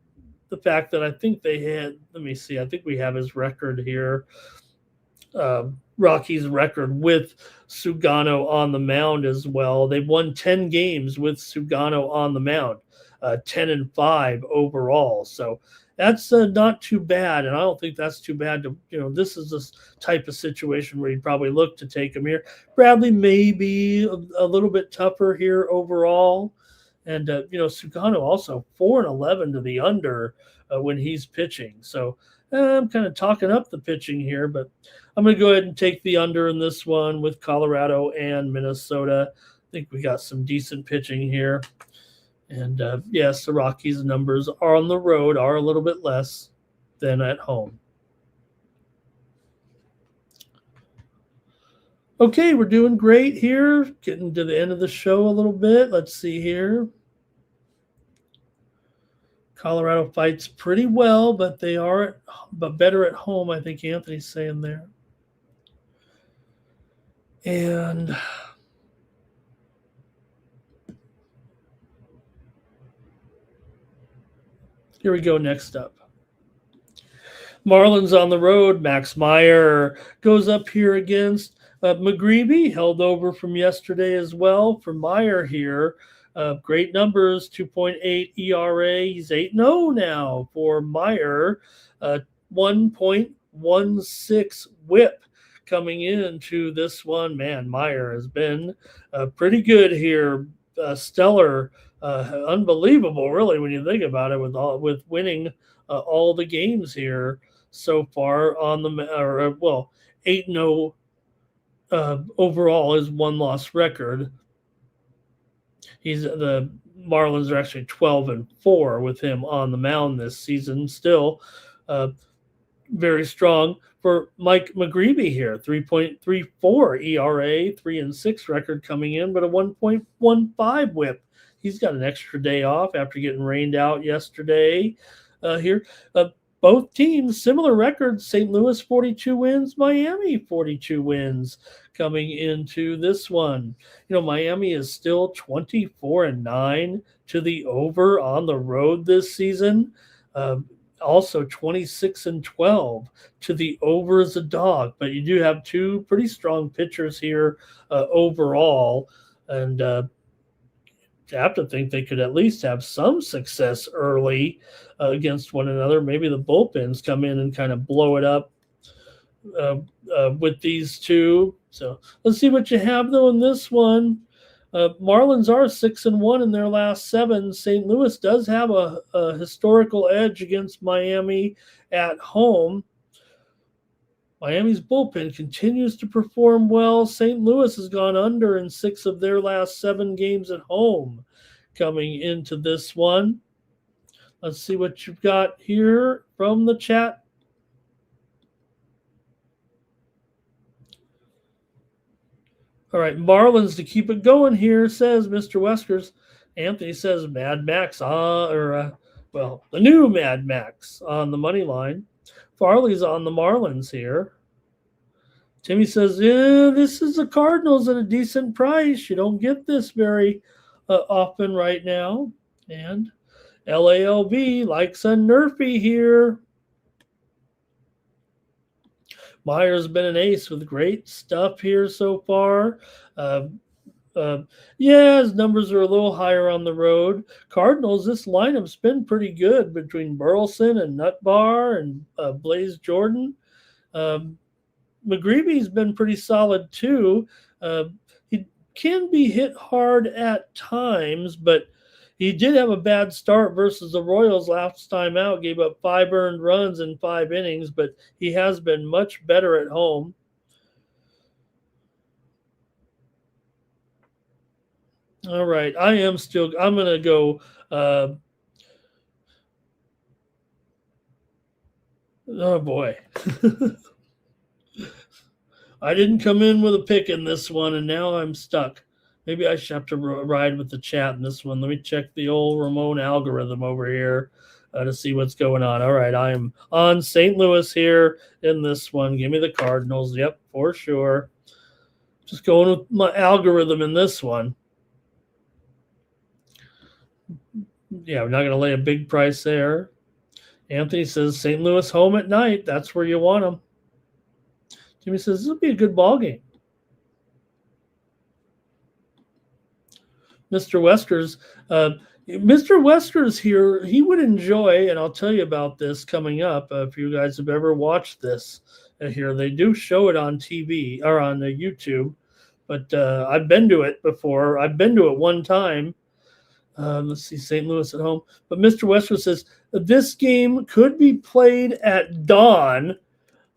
fact that I think they had. Let me see. I think we have his record here. Rockies record with Sugano on the mound as well. They've won 10 games with Sugano on the mound, 10-5 overall. So that's not too bad. And I don't think that's too bad to, this is this type of situation where you'd probably look to take him here. Bradley may be a little bit tougher here overall. And, Sugano also 4-11 to the under when he's pitching. So I'm kind of talking up the pitching here, but I'm going to go ahead and take the under in this one with Colorado and Minnesota. I think we got some decent pitching here. And yes, the Rockies' numbers are on the road are a little bit less than at home. Okay, we're doing great here. Getting to the end of the show a little bit. Let's see here. Colorado fights pretty well, but they are better at home, I think Anthony's saying there. And here we go next up. Marlins on the road. Max Meyer goes up here against McGreevy, held over from yesterday as well for Meyer here. Great numbers, 2.8 ERA. He's 8-0 now for Meyer. 1.16 whip coming into this one. Man, Meyer has been pretty good here. Stellar, unbelievable, really, when you think about it, with winning all the games here so far on the 8-0 overall is 1-loss record. The Marlins are actually 12-4 with him on the mound this season. Still, very strong for Mike McGreevy here. 3.34 ERA, 3-6 record coming in, but a 1.15 WHIP. He's got an extra day off after getting rained out yesterday. Here, both teams similar records. St. Louis 42 wins, Miami 42 wins coming into this one. Miami is still 24-9 to the over on the road this season. Also 26-12 to the over as a dog. But you do have 2 pretty strong pitchers here overall. And I have to think they could at least have some success early against one another. Maybe the bullpens come in and kind of blow it up with these 2. So let's see what you have, though, in this one. Marlins are 6-1 in their last 7. St. Louis does have a historical edge against Miami at home. Miami's bullpen continues to perform well. St. Louis has gone under in 6 of their last 7 games at home coming into this one. Let's see what you've got here from the chat. All right, Marlins to keep it going here, says Mr. Weskers. Anthony says Mad Max, the new Mad Max on the money line. Farley's on the Marlins here. Timmy says, yeah, this is the Cardinals at a decent price. You don't get this very often right now. And LALB likes a Nerfy here. Meyer's been an ace with great stuff here so far. His numbers are a little higher on the road. Cardinals, this lineup's been pretty good between Burleson and Nutbar and Blaze Jordan. McGreevy's been pretty solid too. He can be hit hard at times, but he did have a bad start versus the Royals last time out, gave up 5 earned runs in 5 innings, but he has been much better at home. All right, I'm going to go oh boy. I didn't come in with a pick in this one, and now I'm stuck. Maybe I should have to ride with the chat in this one. Let me check the old Ramon algorithm over here to see what's going on. All right, I am on St. Louis here in this one. Give me the Cardinals. Yep, for sure. Just going with my algorithm in this one. Yeah, we're not going to lay a big price there. Anthony says St. Louis home at night. That's where you want them. Jimmy says this will be a good ball game. Mr. Wester's here. He would enjoy, and I'll tell you about this coming up. If you guys have ever watched this here, they do show it on TV or on the YouTube, but I've been to it before. I've been to it one time. Let's see, St. Louis at home. But Mr. Wester says this game could be played at dawn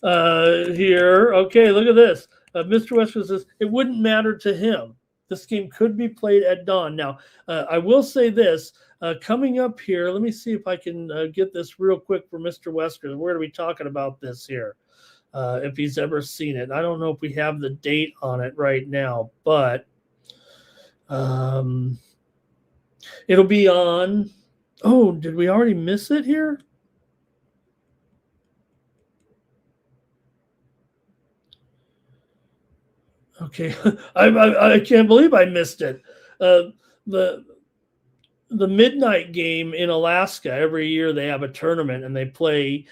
here. Okay, look at this. Mr. Wester says it wouldn't matter to him. This game could be played at dawn. Now, I will say this. Coming up here, let me see if I can get this real quick for Mr. Wesker. We're going to be talking about this here, if he's ever seen it. I don't know if we have the date on it right now, but it'll be on. Oh, did we already miss it here? Okay, I can't believe I missed it. The midnight game in Alaska, every year they have a tournament and they play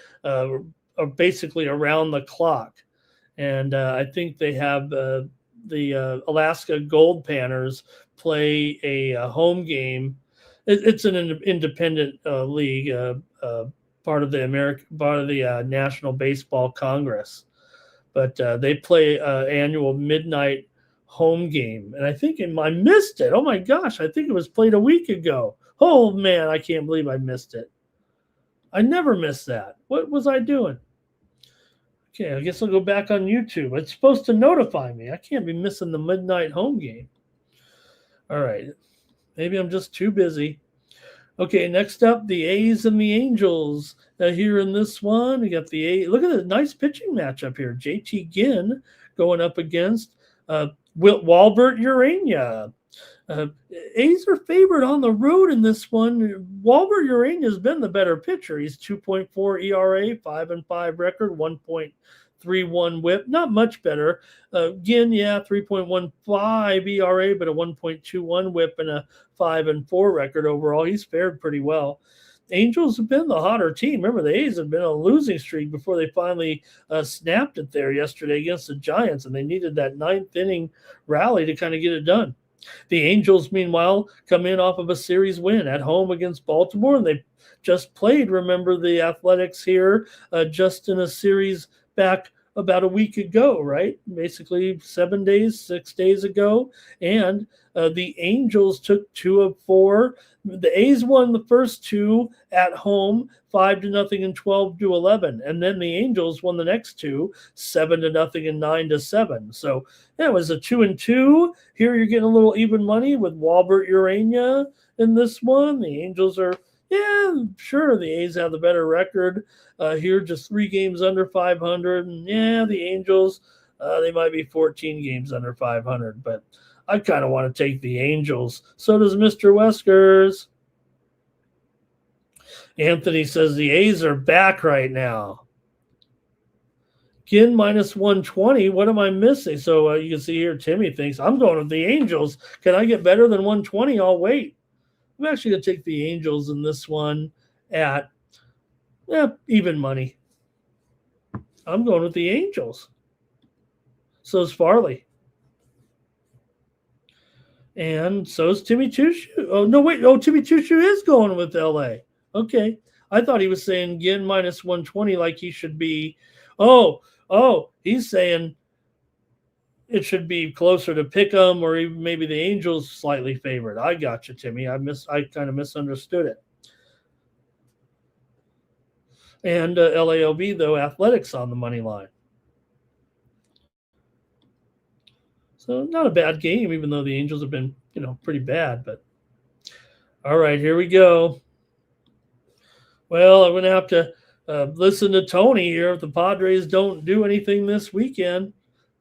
basically around the clock. And I think they have the Alaska Gold Panners play a home game. It's an independent league, part of the National Baseball Congress. But they play annual midnight home game. And I think I missed it. Oh, my gosh. I think it was played a week ago. Oh, man, I can't believe I missed it. I never miss that. What was I doing? Okay, I guess I'll go back on YouTube. It's supposed to notify me. I can't be missing the midnight home game. All right. Maybe I'm just too busy. Okay, next up, the A's and the Angels. Here in this one, we got the A's. Look at the nice pitching matchup here. JT Ginn going up against Walbert Urania. A's are favored on the road in this one. Walbert Urania has been the better pitcher. He's 2.4 ERA, 5-5 record, 1.31 WHIP. Not much better. Ginn, 3.15 ERA, but a 1.21 WHIP and a 5-4 record overall. He's fared pretty well. Angels have been the hotter team. Remember, the A's have been on a losing streak before they finally snapped it there yesterday against the Giants, and they needed that ninth inning rally to kind of get it done. The Angels, meanwhile, come in off of a series win at home against Baltimore, and they just played, remember, the Athletics here just in a series back about a week ago, right? Basically 6 days ago. And the Angels took 2 of 4. The A's won the first 2 at home, 5-0 and 12-11. And then the Angels won the next 2, 7-0 and 9-7. So that was a 2-2. Here you're getting a little even money with Walbert Urania in this one. The Angels are, sure, the A's have the better record. Here, just 3 games under 500. And the Angels, they might be 14 games under 500. But I kind of want to take the Angels. So does Mr. Weskers. Anthony says the A's are back right now. Ginn minus 120. What am I missing? So you can see here, Timmy thinks, I'm going with the Angels. Can I get better than 120? I'll wait. I'm actually going to take the Angels in this one at even money. I'm going with the Angels. So is Farley. And so is Timmy Chushu. Oh, no, wait. Oh, Timmy Chushu is going with LA. Okay. I thought he was saying Ginn minus 120 like he should be. Oh, he's saying it should be closer to Pick'em or even maybe the Angels slightly favored. I got you, Timmy. I kind of misunderstood it. And LAOB, though, Athletics on the money line. So not a bad game, even though the Angels have been, pretty bad. But all right, here we go. Well, I'm going to have to listen to Tony here if the Padres don't do anything this weekend.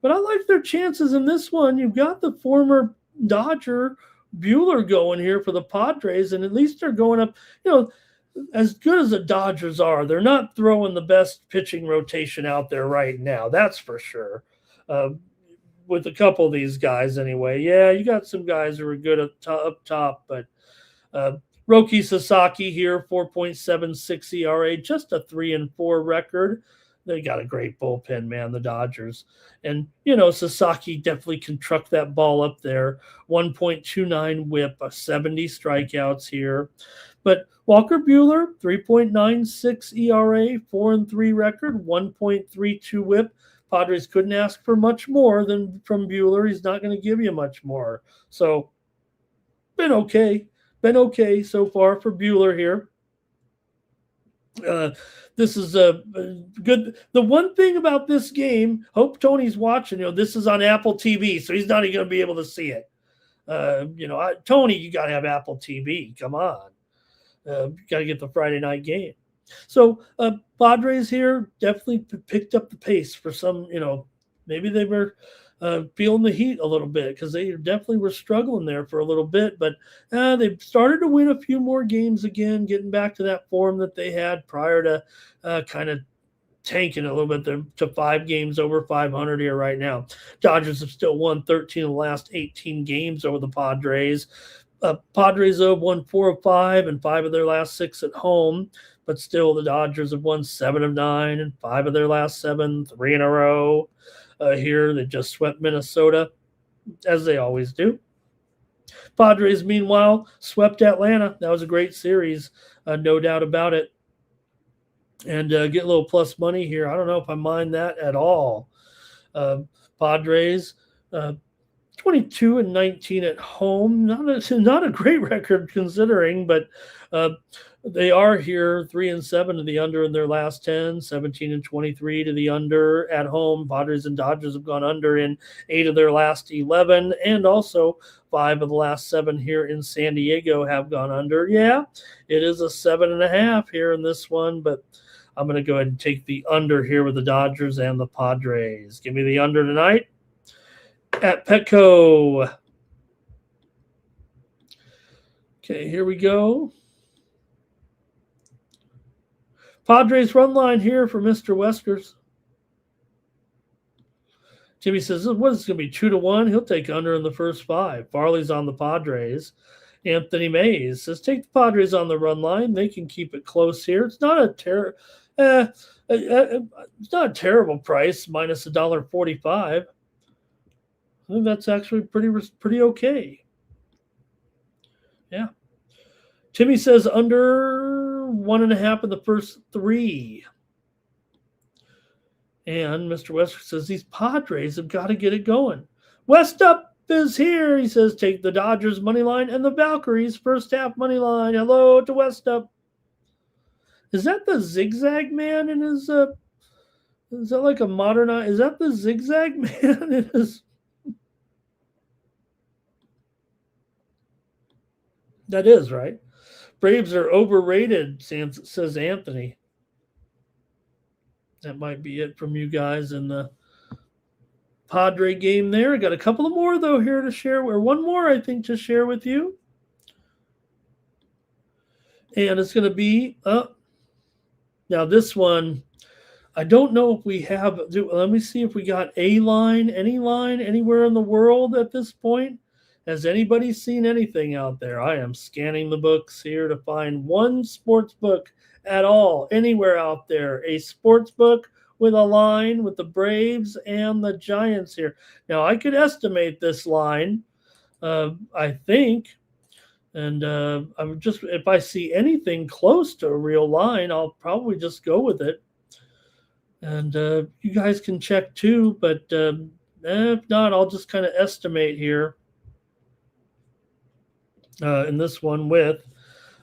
But I like their chances in this one. You've got the former Dodger Buehler going here for the Padres, and at least they're going up, as good as the Dodgers are, they're not throwing the best pitching rotation out there right now. That's for sure. With a couple of these guys anyway. Yeah, you got some guys who are good up top, but Roki Sasaki here, 4.76 ERA, just a 3-4 record. They got a great bullpen, man, the Dodgers. And, Sasaki definitely can truck that ball up there. 1.29 whip, 70 strikeouts here. But Walker Buehler, 3.96 ERA, 4-3 record, 1.32 whip. Padres couldn't ask for much more than from Buehler. He's not going to give you much more. So, been okay. Been okay so far for Buehler here. This is a good. The one thing about this game, hope Tony's watching. This is on Apple TV, so he's not even going to be able to see it. Tony, you got to have Apple TV. Come on, you got to get the Friday night game. So Padres here definitely picked up the pace for some. Maybe they were feeling the heat a little bit because they definitely were struggling there for a little bit. But they started to win a few more games again, getting back to that form that they had prior to kind of tanking a little bit to 5 games over 500 here right now. Dodgers have still won 13 of the last 18 games over the Padres. Padres have won 4 of 5 and 5 of their last 6 at home. But still, the Dodgers have won 7 of 9 and 5 of their last 7, 3 in a row. Here, they just swept Minnesota, as they always do. Padres, meanwhile, swept Atlanta. That was a great series, no doubt about it. And get a little plus money here. I don't know if I mind that at all. Padres, 22-19 at home. Not a great record considering, but they are here 3-7 to the under in their last 10, 17-23 to the under at home. Padres and Dodgers have gone under in 8 of their last 11, and also 5 of the last 7 here in San Diego have gone under. Yeah, it is a 7.5 here in this one, but I'm going to go ahead and take the under here with the Dodgers and the Padres. Give me the under tonight at Petco. Okay, here we go. Padres run line here for Mr. Weskers. Jimmy says, what is it going to be, 2-1? He'll take under in the first 5. Farley's on the Padres. Anthony Mays says, take the Padres on the run line. They can keep it close here. It's not a terrible price, minus $1.45. I think that's actually pretty okay. Yeah. Timmy says under 1.5 in the first 3. And Mr. Wester says these Padres have got to get it going. Westup is here. He says take the Dodgers money line and the Valkyries first half money line. Hello to Westup. Is that the zigzag man in his is that like a modernized, is that the zigzag man in his? That is, right? Braves are overrated, says Anthony. That might be it from you guys in the Padre game there. I got a couple of more, though, here to share. Or one more, I think, to share with you. And it's going to be now this one, I don't know if we have. Let me see if we got any line anywhere in the world at this point. Has anybody seen anything out there? I am scanning the books here to find one sports book at all, anywhere out there. A sports book with a line with the Braves and the Giants here. Now, I could estimate this line, I think. And I'm just, if I see anything close to a real line, I'll probably just go with it. And you guys can check too, but if not, I'll just kind of estimate here. In this one with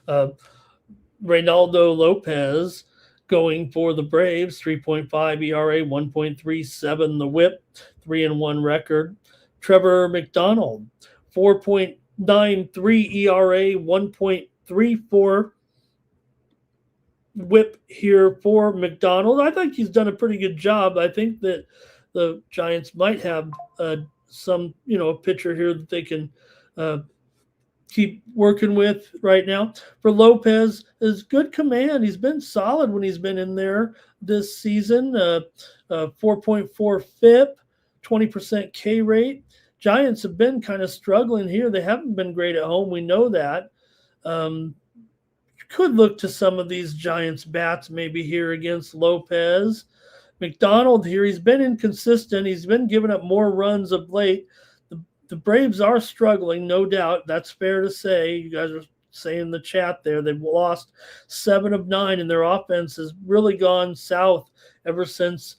Reynaldo Lopez going for the Braves, 3.5 ERA, 1.37 the whip, 3-1 record. Trevor McDonald, 4.93 ERA, 1.34 whip here for McDonald. I think he's done a pretty good job. I think that the Giants might have some, a pitcher here that they can keep working with right now. For Lopez, is good command. He's been solid when he's been in there this season. 4.4 FIP, 20% K rate. Giants have been kind of struggling here. They haven't been great at home. We know that. You could look to some of these Giants bats maybe here against Lopez. McDonald here, he's been inconsistent. He's been giving up more runs of late. The Braves are struggling, no doubt. That's fair to say. You guys are saying in the chat there they've lost 7 of 9, and their offense has really gone south ever since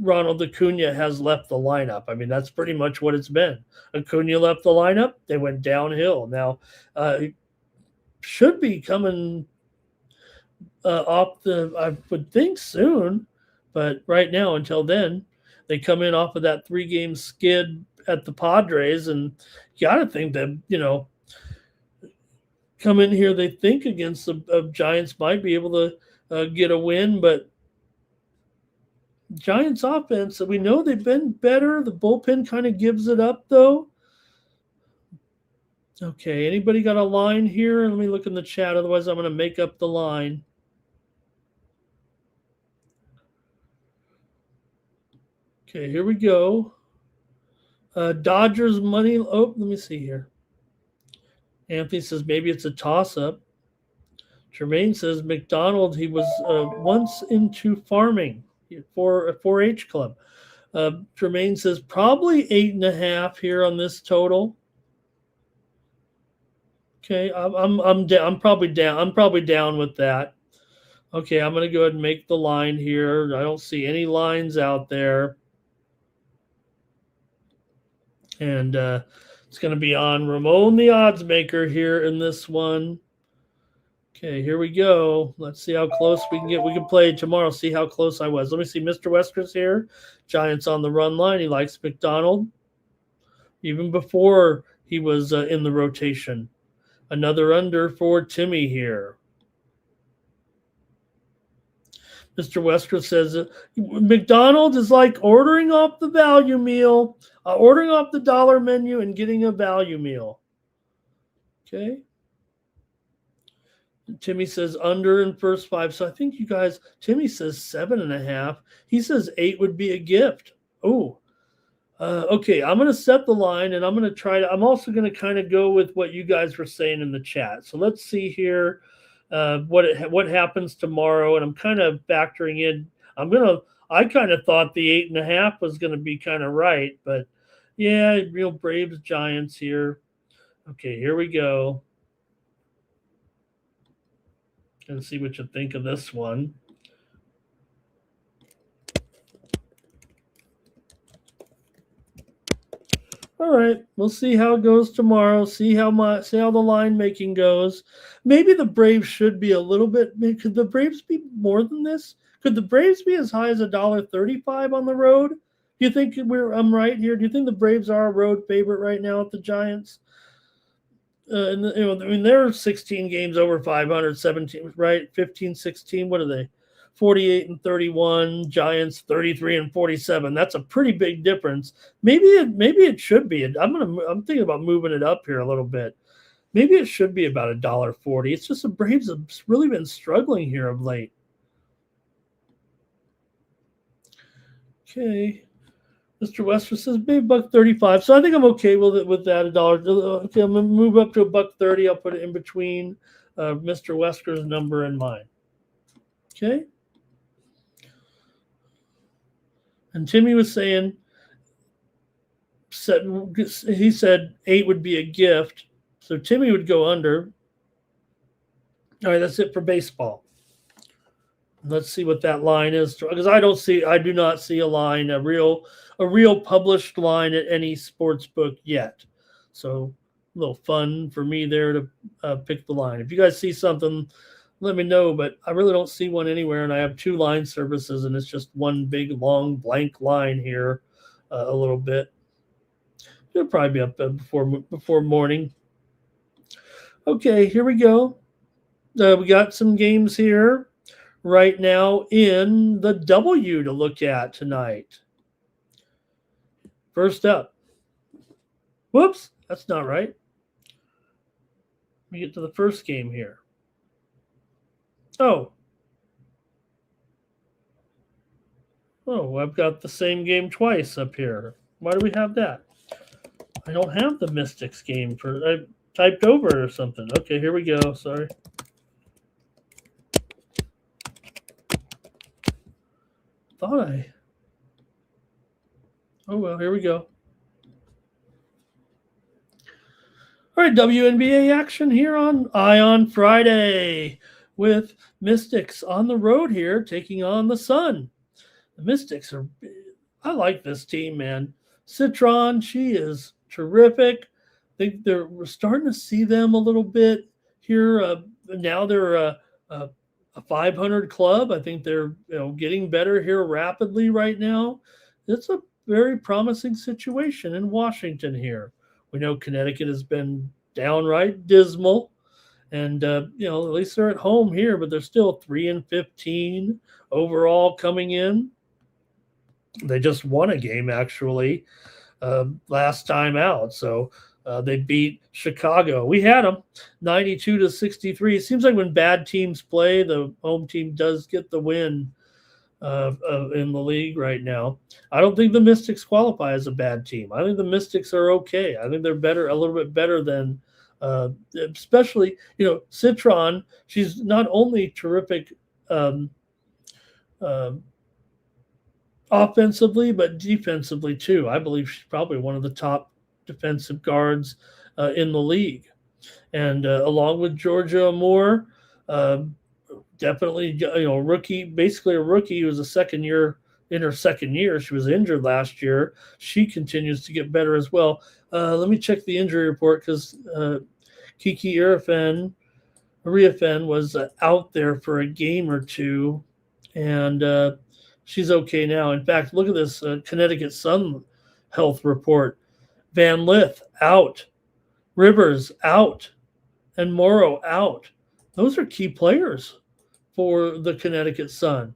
Ronald Acuna has left the lineup. I mean, that's pretty much what it's been. Acuna left the lineup, they went downhill. Now, should be coming off I would think soon, but right now, until then, they come in off of that 3-game skid at the Padres, and you got to think that, come in here, they think against the Giants might be able to get a win, but Giants offense, we know they've been better. The bullpen kind of gives it up, though. Okay, anybody got a line here? Let me look in the chat, otherwise I'm going to make up the line. Okay, here we go. Dodgers money. Oh, let me see here. Anthony says maybe it's a toss-up. Jermaine says McDonald, he was once into farming for a 4-H club. Jermaine says probably 8.5 here on this total. Okay, I'm probably down. I'm probably down with that. Okay, I'm going to go ahead and make the line here. I don't see any lines out there. And it's going to be on Ramon, the odds maker, here in this one. Okay, here we go. Let's see how close we can get. We can play tomorrow, see how close I was. Let me see. Mr. Wesker's here. Giants on the run line. He likes McDonald. Even before he was in the rotation. Another under for Timmy here. Mr. Wesker says McDonald's is like ordering off the value meal, ordering off the dollar menu and getting a value meal. Okay. Timmy says under in first 5. So I think you guys, Timmy says 7.5. He says 8 would be a gift. Oh, okay. I'm going to set the line, and I'm going to I'm also going to kind of go with what you guys were saying in the chat. So let's see here. What happens tomorrow, and I'm kind of factoring in. I kind of thought the 8.5 was going to be kind of right, but yeah, real Braves Giants here. Okay, here we go. And see what you think of this one. All right, we'll see how it goes tomorrow. See how the line making goes. Maybe the Braves should be a little bit. Could the Braves be more than this? Could the Braves be as high as $1.35 on the road? Do you think I'm right here? Do you think the Braves are a road favorite right now at the Giants? They're 16 games over 500, 17, right? 15, 16. What are they? 48-31. Giants 33-47. That's a pretty big difference. Maybe it should be. I'm thinking about moving it up here a little bit. Maybe it should be about $1.40. It's just the Braves have really been struggling here of late. Okay. Mr. Wester says maybe $1.35. So I think I'm okay with that $1. Okay, I'm gonna move up to $1.30. I'll put it in between Mr. Wesker's number and mine. Okay. And Timmy was saying, he said 8 would be a gift. So Timmy would go under. All right, that's it for baseball. Let's see what that line is, because I do not see a line, a real published line at any sports book yet. So a little fun for me there to pick the line. If you guys see something, let me know, but I really don't see one anywhere, and I have 2 line services, and it's just one big, long, blank line here a little bit. It'll probably be up before morning. Okay, here we go. We got some games here right now in the W to look at tonight. First up. Whoops, that's not right. Let me get to the first game here. Oh, I've got the same game twice up here. Why do we have that? I don't have the Mystics game I typed over it or something. Okay, here we go. Sorry. Thought I. Oh, well, here we go. All right, WNBA action here on Ion Friday with Mystics on the road here taking on the Sun. The Mystics I like this team, man. Citron, she is terrific. I think we're starting to see them a little bit here. Now they're a 500 club. I think they're getting better here rapidly right now. It's a very promising situation in Washington here. We know Connecticut has been downright dismal, and at least they're at home here, but they're still 3-15 overall coming in. They just won a game actually last time out, so they beat Chicago. We had them 92-63. It seems like when bad teams play, the home team does get the win in the league right now. I don't think the Mystics qualify as a bad team. I think the Mystics are okay. I think they're a little bit better than, especially Citron. She's not only terrific offensively, but defensively too. I believe she's probably one of the top defensive guards in the league, and along with Georgia Moore. Definitely, rookie, basically a rookie who was in her second year. She was injured last year. She continues to get better as well. Let me check the injury report because Kiki Iriafen was out there for a game or two, and she's okay now. In fact, look at this Connecticut Sun health report. Van Lith out, Rivers out, and Morrow out. Those are key players for the Connecticut Sun.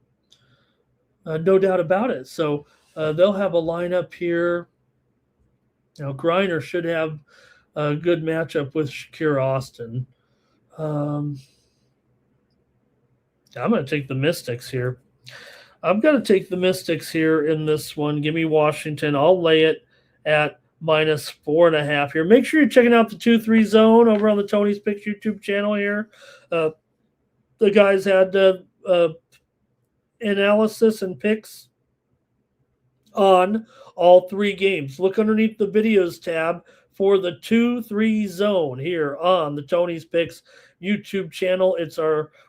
No doubt about it. So they'll have a lineup here. Griner should have a good matchup with Shakira Austin. I'm going to take the Mystics here. I'm going to take the Mystics here in this one. Give me Washington. I'll lay it at -4.5 here. Make sure you're checking out the 2-3 zone over on the Tony's Picks YouTube channel here. The guys had analysis and picks on all three games. Look underneath the videos tab for the 2-3 zone here on the Tony's Picks YouTube channel. It's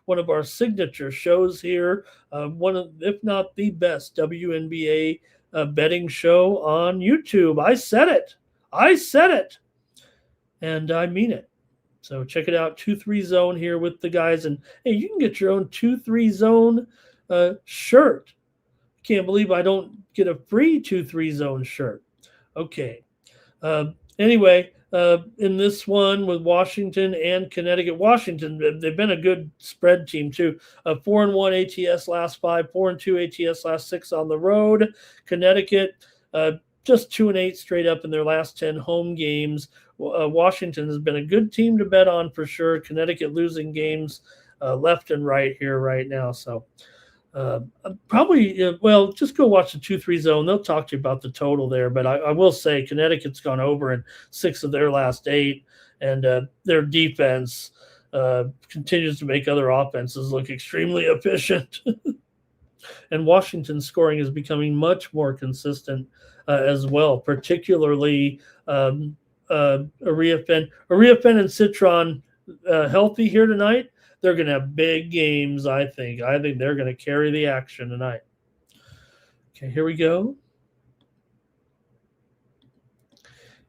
one of our signature shows here, if not the best WNBA betting show on YouTube. I said it, and I mean it. So check it out, 2-3 zone here with the guys. And hey, you can get your own 2-3 zone shirt. Can't believe I don't get a free 2-3 zone shirt. Okay. Anyway, in this one with Washington and Connecticut, Washington, they've been a good spread team too. 4-1 ATS last 5, 4-2 ATS last 6 on the road. Connecticut, just 2-8 straight up in their last 10 home games. Washington has been a good team to bet on for sure. Connecticut losing games left and right here right now. So probably, just go watch the 2-3 zone. They'll talk to you about the total there. But I will say Connecticut's gone over in 6 of their last 8, and their defense continues to make other offenses look extremely efficient. And Washington's scoring is becoming much more consistent as well, particularly Iriafen and Citron healthy here tonight. They're going to have big games, I think. I think they're going to carry the action tonight. Okay, here we go.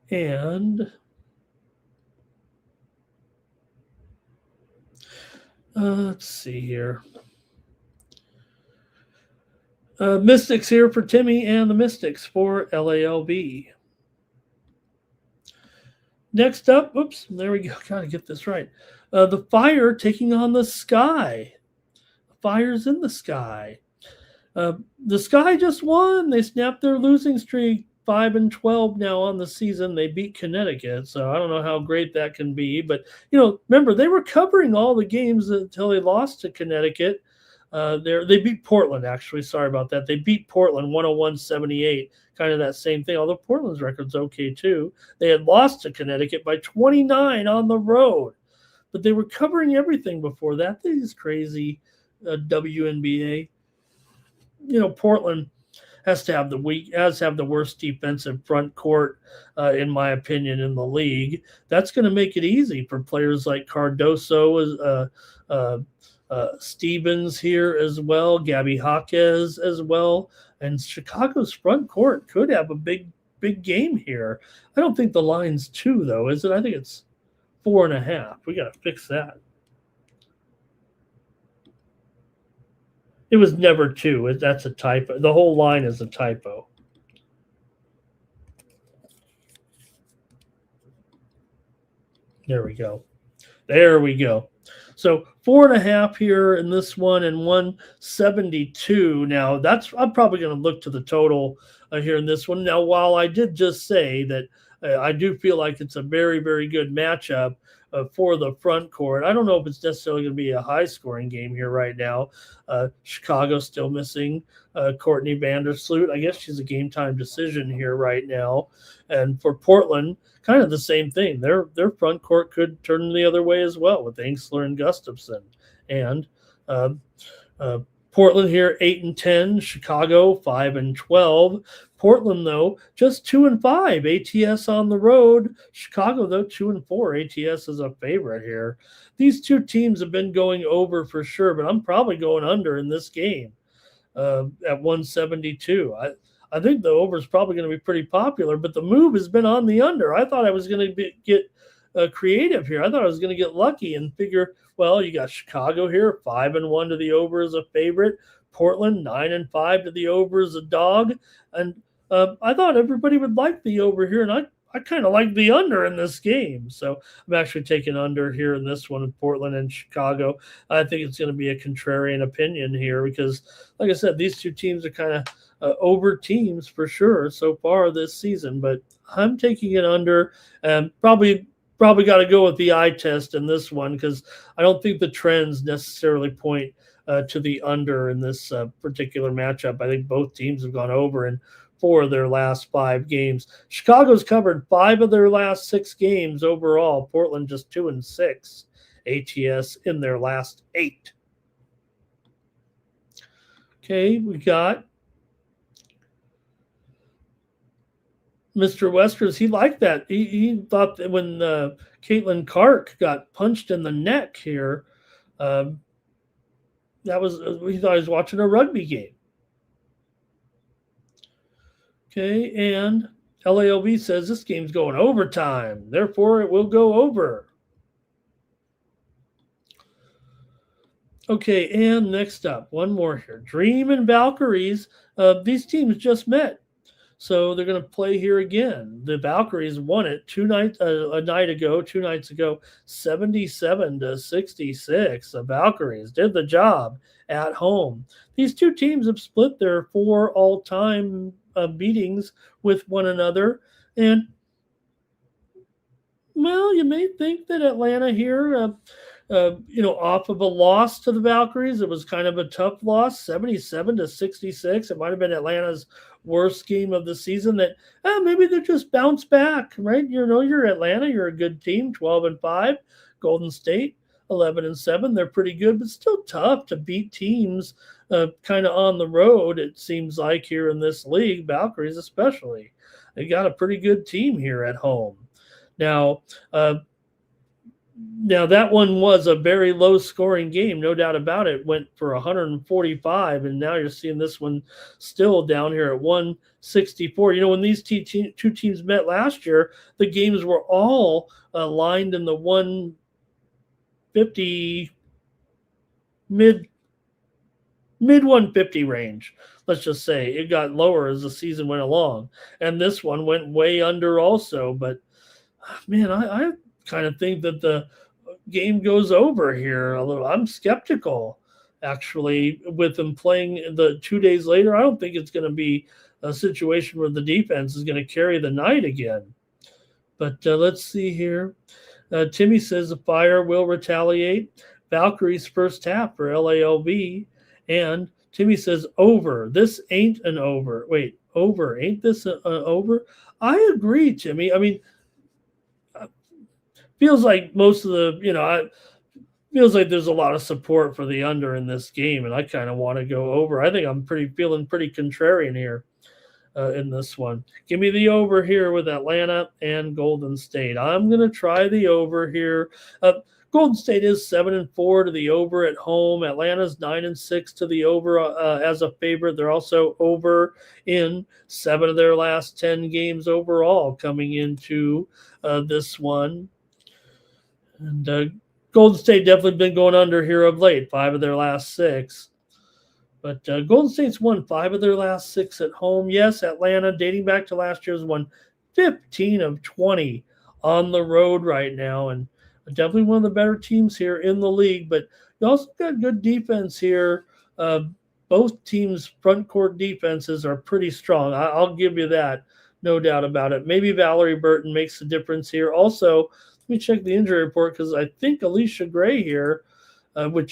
And let's see here. Mystics here for Timmy and the Mystics for LALB. Next up, there we go. Got to get this right. The Fire taking on the Sky. The Fire's in the Sky. The Sky just won. They snapped their losing streak 5-12 now on the season. They beat Connecticut, so I don't know how great that can be. But remember they were covering all the games until they lost to Connecticut. They beat Portland, actually. Sorry about that. They beat Portland 101-78, kind of that same thing, although Portland's record's okay too. They had lost to Connecticut by 29 on the road, but they were covering everything before that. These crazy WNBA. Portland has to have the worst defensive front court, in my opinion, in the league. That's going to make it easy for players like Cardoso, Stevens here as well, Gabby Jaquez as well, and Chicago's front court could have a big game here. I don't think the line's 2 though, is it? I think it's 4.5. We got to fix that. It was never 2. That's a typo. The whole line is a typo. There we go. So 4.5 here in this one, and 172. Now I'm probably going to look to the total here in this one. Now, while I did just say that I do feel like it's a very, very good matchup for the front court, I don't know if it's necessarily going to be a high-scoring game here right now. Chicago still missing Courtney Vandersloot. I guess she's a game-time decision here right now. And for Portland, kind of the same thing. Their front court could turn the other way as well with Ainsler and Gustafson. And Portland here 8-10, Chicago 5-12. Portland though just 2-5 ATS on the road. Chicago though 2-4 ATS is a favorite here. These two teams have been going over for sure, but I'm probably going under in this game at 172. I think the over is probably going to be pretty popular, but the move has been on the under. I thought I was going to get creative here. I thought I was going to get lucky and figure, well, you got Chicago here 5-1 to the over as a favorite. Portland 9-5 to the over as a dog. And I thought everybody would like the over here, and I kind of like the under in this game. So I'm actually taking under here in this one in Portland and Chicago. I think it's going to be a contrarian opinion here because, like I said, these two teams are kind of over teams for sure so far this season. But I'm taking it under, and probably got to go with the eye test in this one because I don't think the trends necessarily point to the under in this particular matchup. I think both teams have gone over in 4 of their last 5 games. Chicago's covered 5 of their last 6 games overall. Portland just 2-6 ATS in their last 8. Okay, we got Mr. Westers. He liked that. He thought that when Caitlin Clark got punched in the neck here, he thought he was watching a rugby game. Okay, and LALV says this game's going overtime. Therefore, it will go over. Okay, and next up, one more here. Dream and Valkyries. These teams just met. So they're going to play here again. The Valkyries won it 2 nights ago, 77-66. The Valkyries did the job at home. These two teams have split their 4 all-time beatings with one another. And, well, you may think that Atlanta here, off of a loss to the Valkyries, it was kind of a tough loss, 77-66. It might have been Atlanta's worst game of the season. That maybe they just bounce back, right? You're Atlanta, you're a good team, 12-5. Golden State 11-7. They're pretty good, but still tough to beat teams kind of on the road. It seems like here in this league, Valkyries especially, they got a pretty good team here at home. Now that one was a very low-scoring game, no doubt about it. Went for 145, and now you're seeing this one still down here at 164. When these two teams met last year, the games were all lined in the 150, mid 150 range. Let's just say it got lower as the season went along, and this one went way under also. But man, I kind of think that the game goes over here a little. I'm skeptical, actually, with them playing the 2 days later. I don't think it's going to be a situation where the defense is going to carry the night again. But let's see here. Timmy says the Fire will retaliate. Valkyrie's first half for LALB. And Timmy says over. This ain't an over. Wait, over. Ain't this an over? I agree, Timmy. I mean, feels like most of the, feels like there's a lot of support for the under in this game, and I kind of want to go over. I think I'm feeling pretty contrarian here in this one. Give me the over here with Atlanta and Golden State. I'm going to try the over here. Golden State is 7-4 to the over at home. Atlanta's 9-6 to the over as a favorite. They're also over in 7 of their last 10 games overall coming into this one. And Golden State definitely been going under here of late, 5 of their last 6. But Golden State's won 5 of their last 6 at home. Yes, Atlanta, dating back to last year's, won 15 of 20 on the road right now. And definitely one of the better teams here in the league. But you also got good defense here. Both teams' front court defenses are pretty strong. I'll give you that, no doubt about it. Maybe Valerie Burton makes a difference here. Also, let me check the injury report because I think Alicia Gray here, which,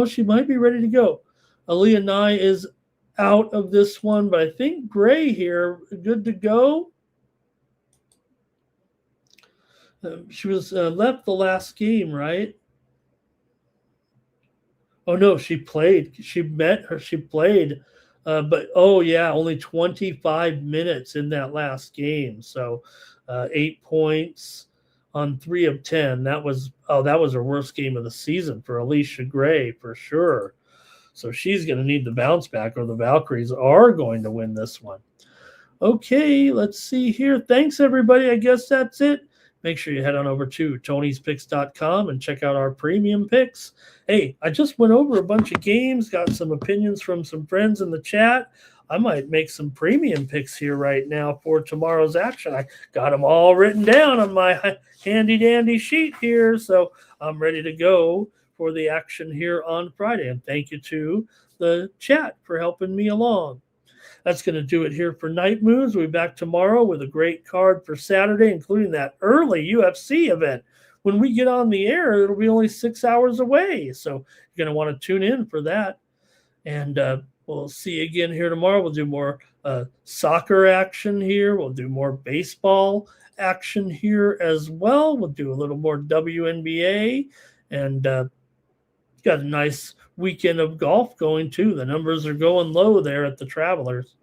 she might be ready to go. Aaliyah Nye is out of this one, but I think Gray here, good to go. She was left the last game, right? Oh, no, she played. She played. But, only 25 minutes in that last game. So 8 points on 3 of 10. That was her worst game of the season for Alicia Gray for sure. So she's going to need the bounce back, or the Valkyries are going to win this one. Okay, let's see here. Thanks, everybody. I guess that's it. Make sure you head on over to Tony'sPicks.com and check out our premium picks. Hey, I just went over a bunch of games, got some opinions from some friends in the chat. I might make some premium picks here right now for tomorrow's action. I got them all written down on my handy-dandy sheet here, so I'm ready to go for the action here on Friday. And thank you to the chat for helping me along. That's going to do it here for Night Moves. We'll be back tomorrow with a great card for Saturday, including that early UFC event. When we get on the air, it'll be only 6 hours away. So you're going to want to tune in for that. And we'll see you again here tomorrow. We'll do more soccer action here. We'll do more baseball action here as well. We'll do a little more WNBA. And got a nice weekend of golf going too. The numbers are going low there at the Travelers.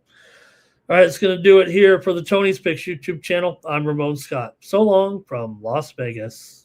All right, it's going to do it here for the Tony's Picks YouTube channel. I'm Ramon Scott. So long from Las Vegas.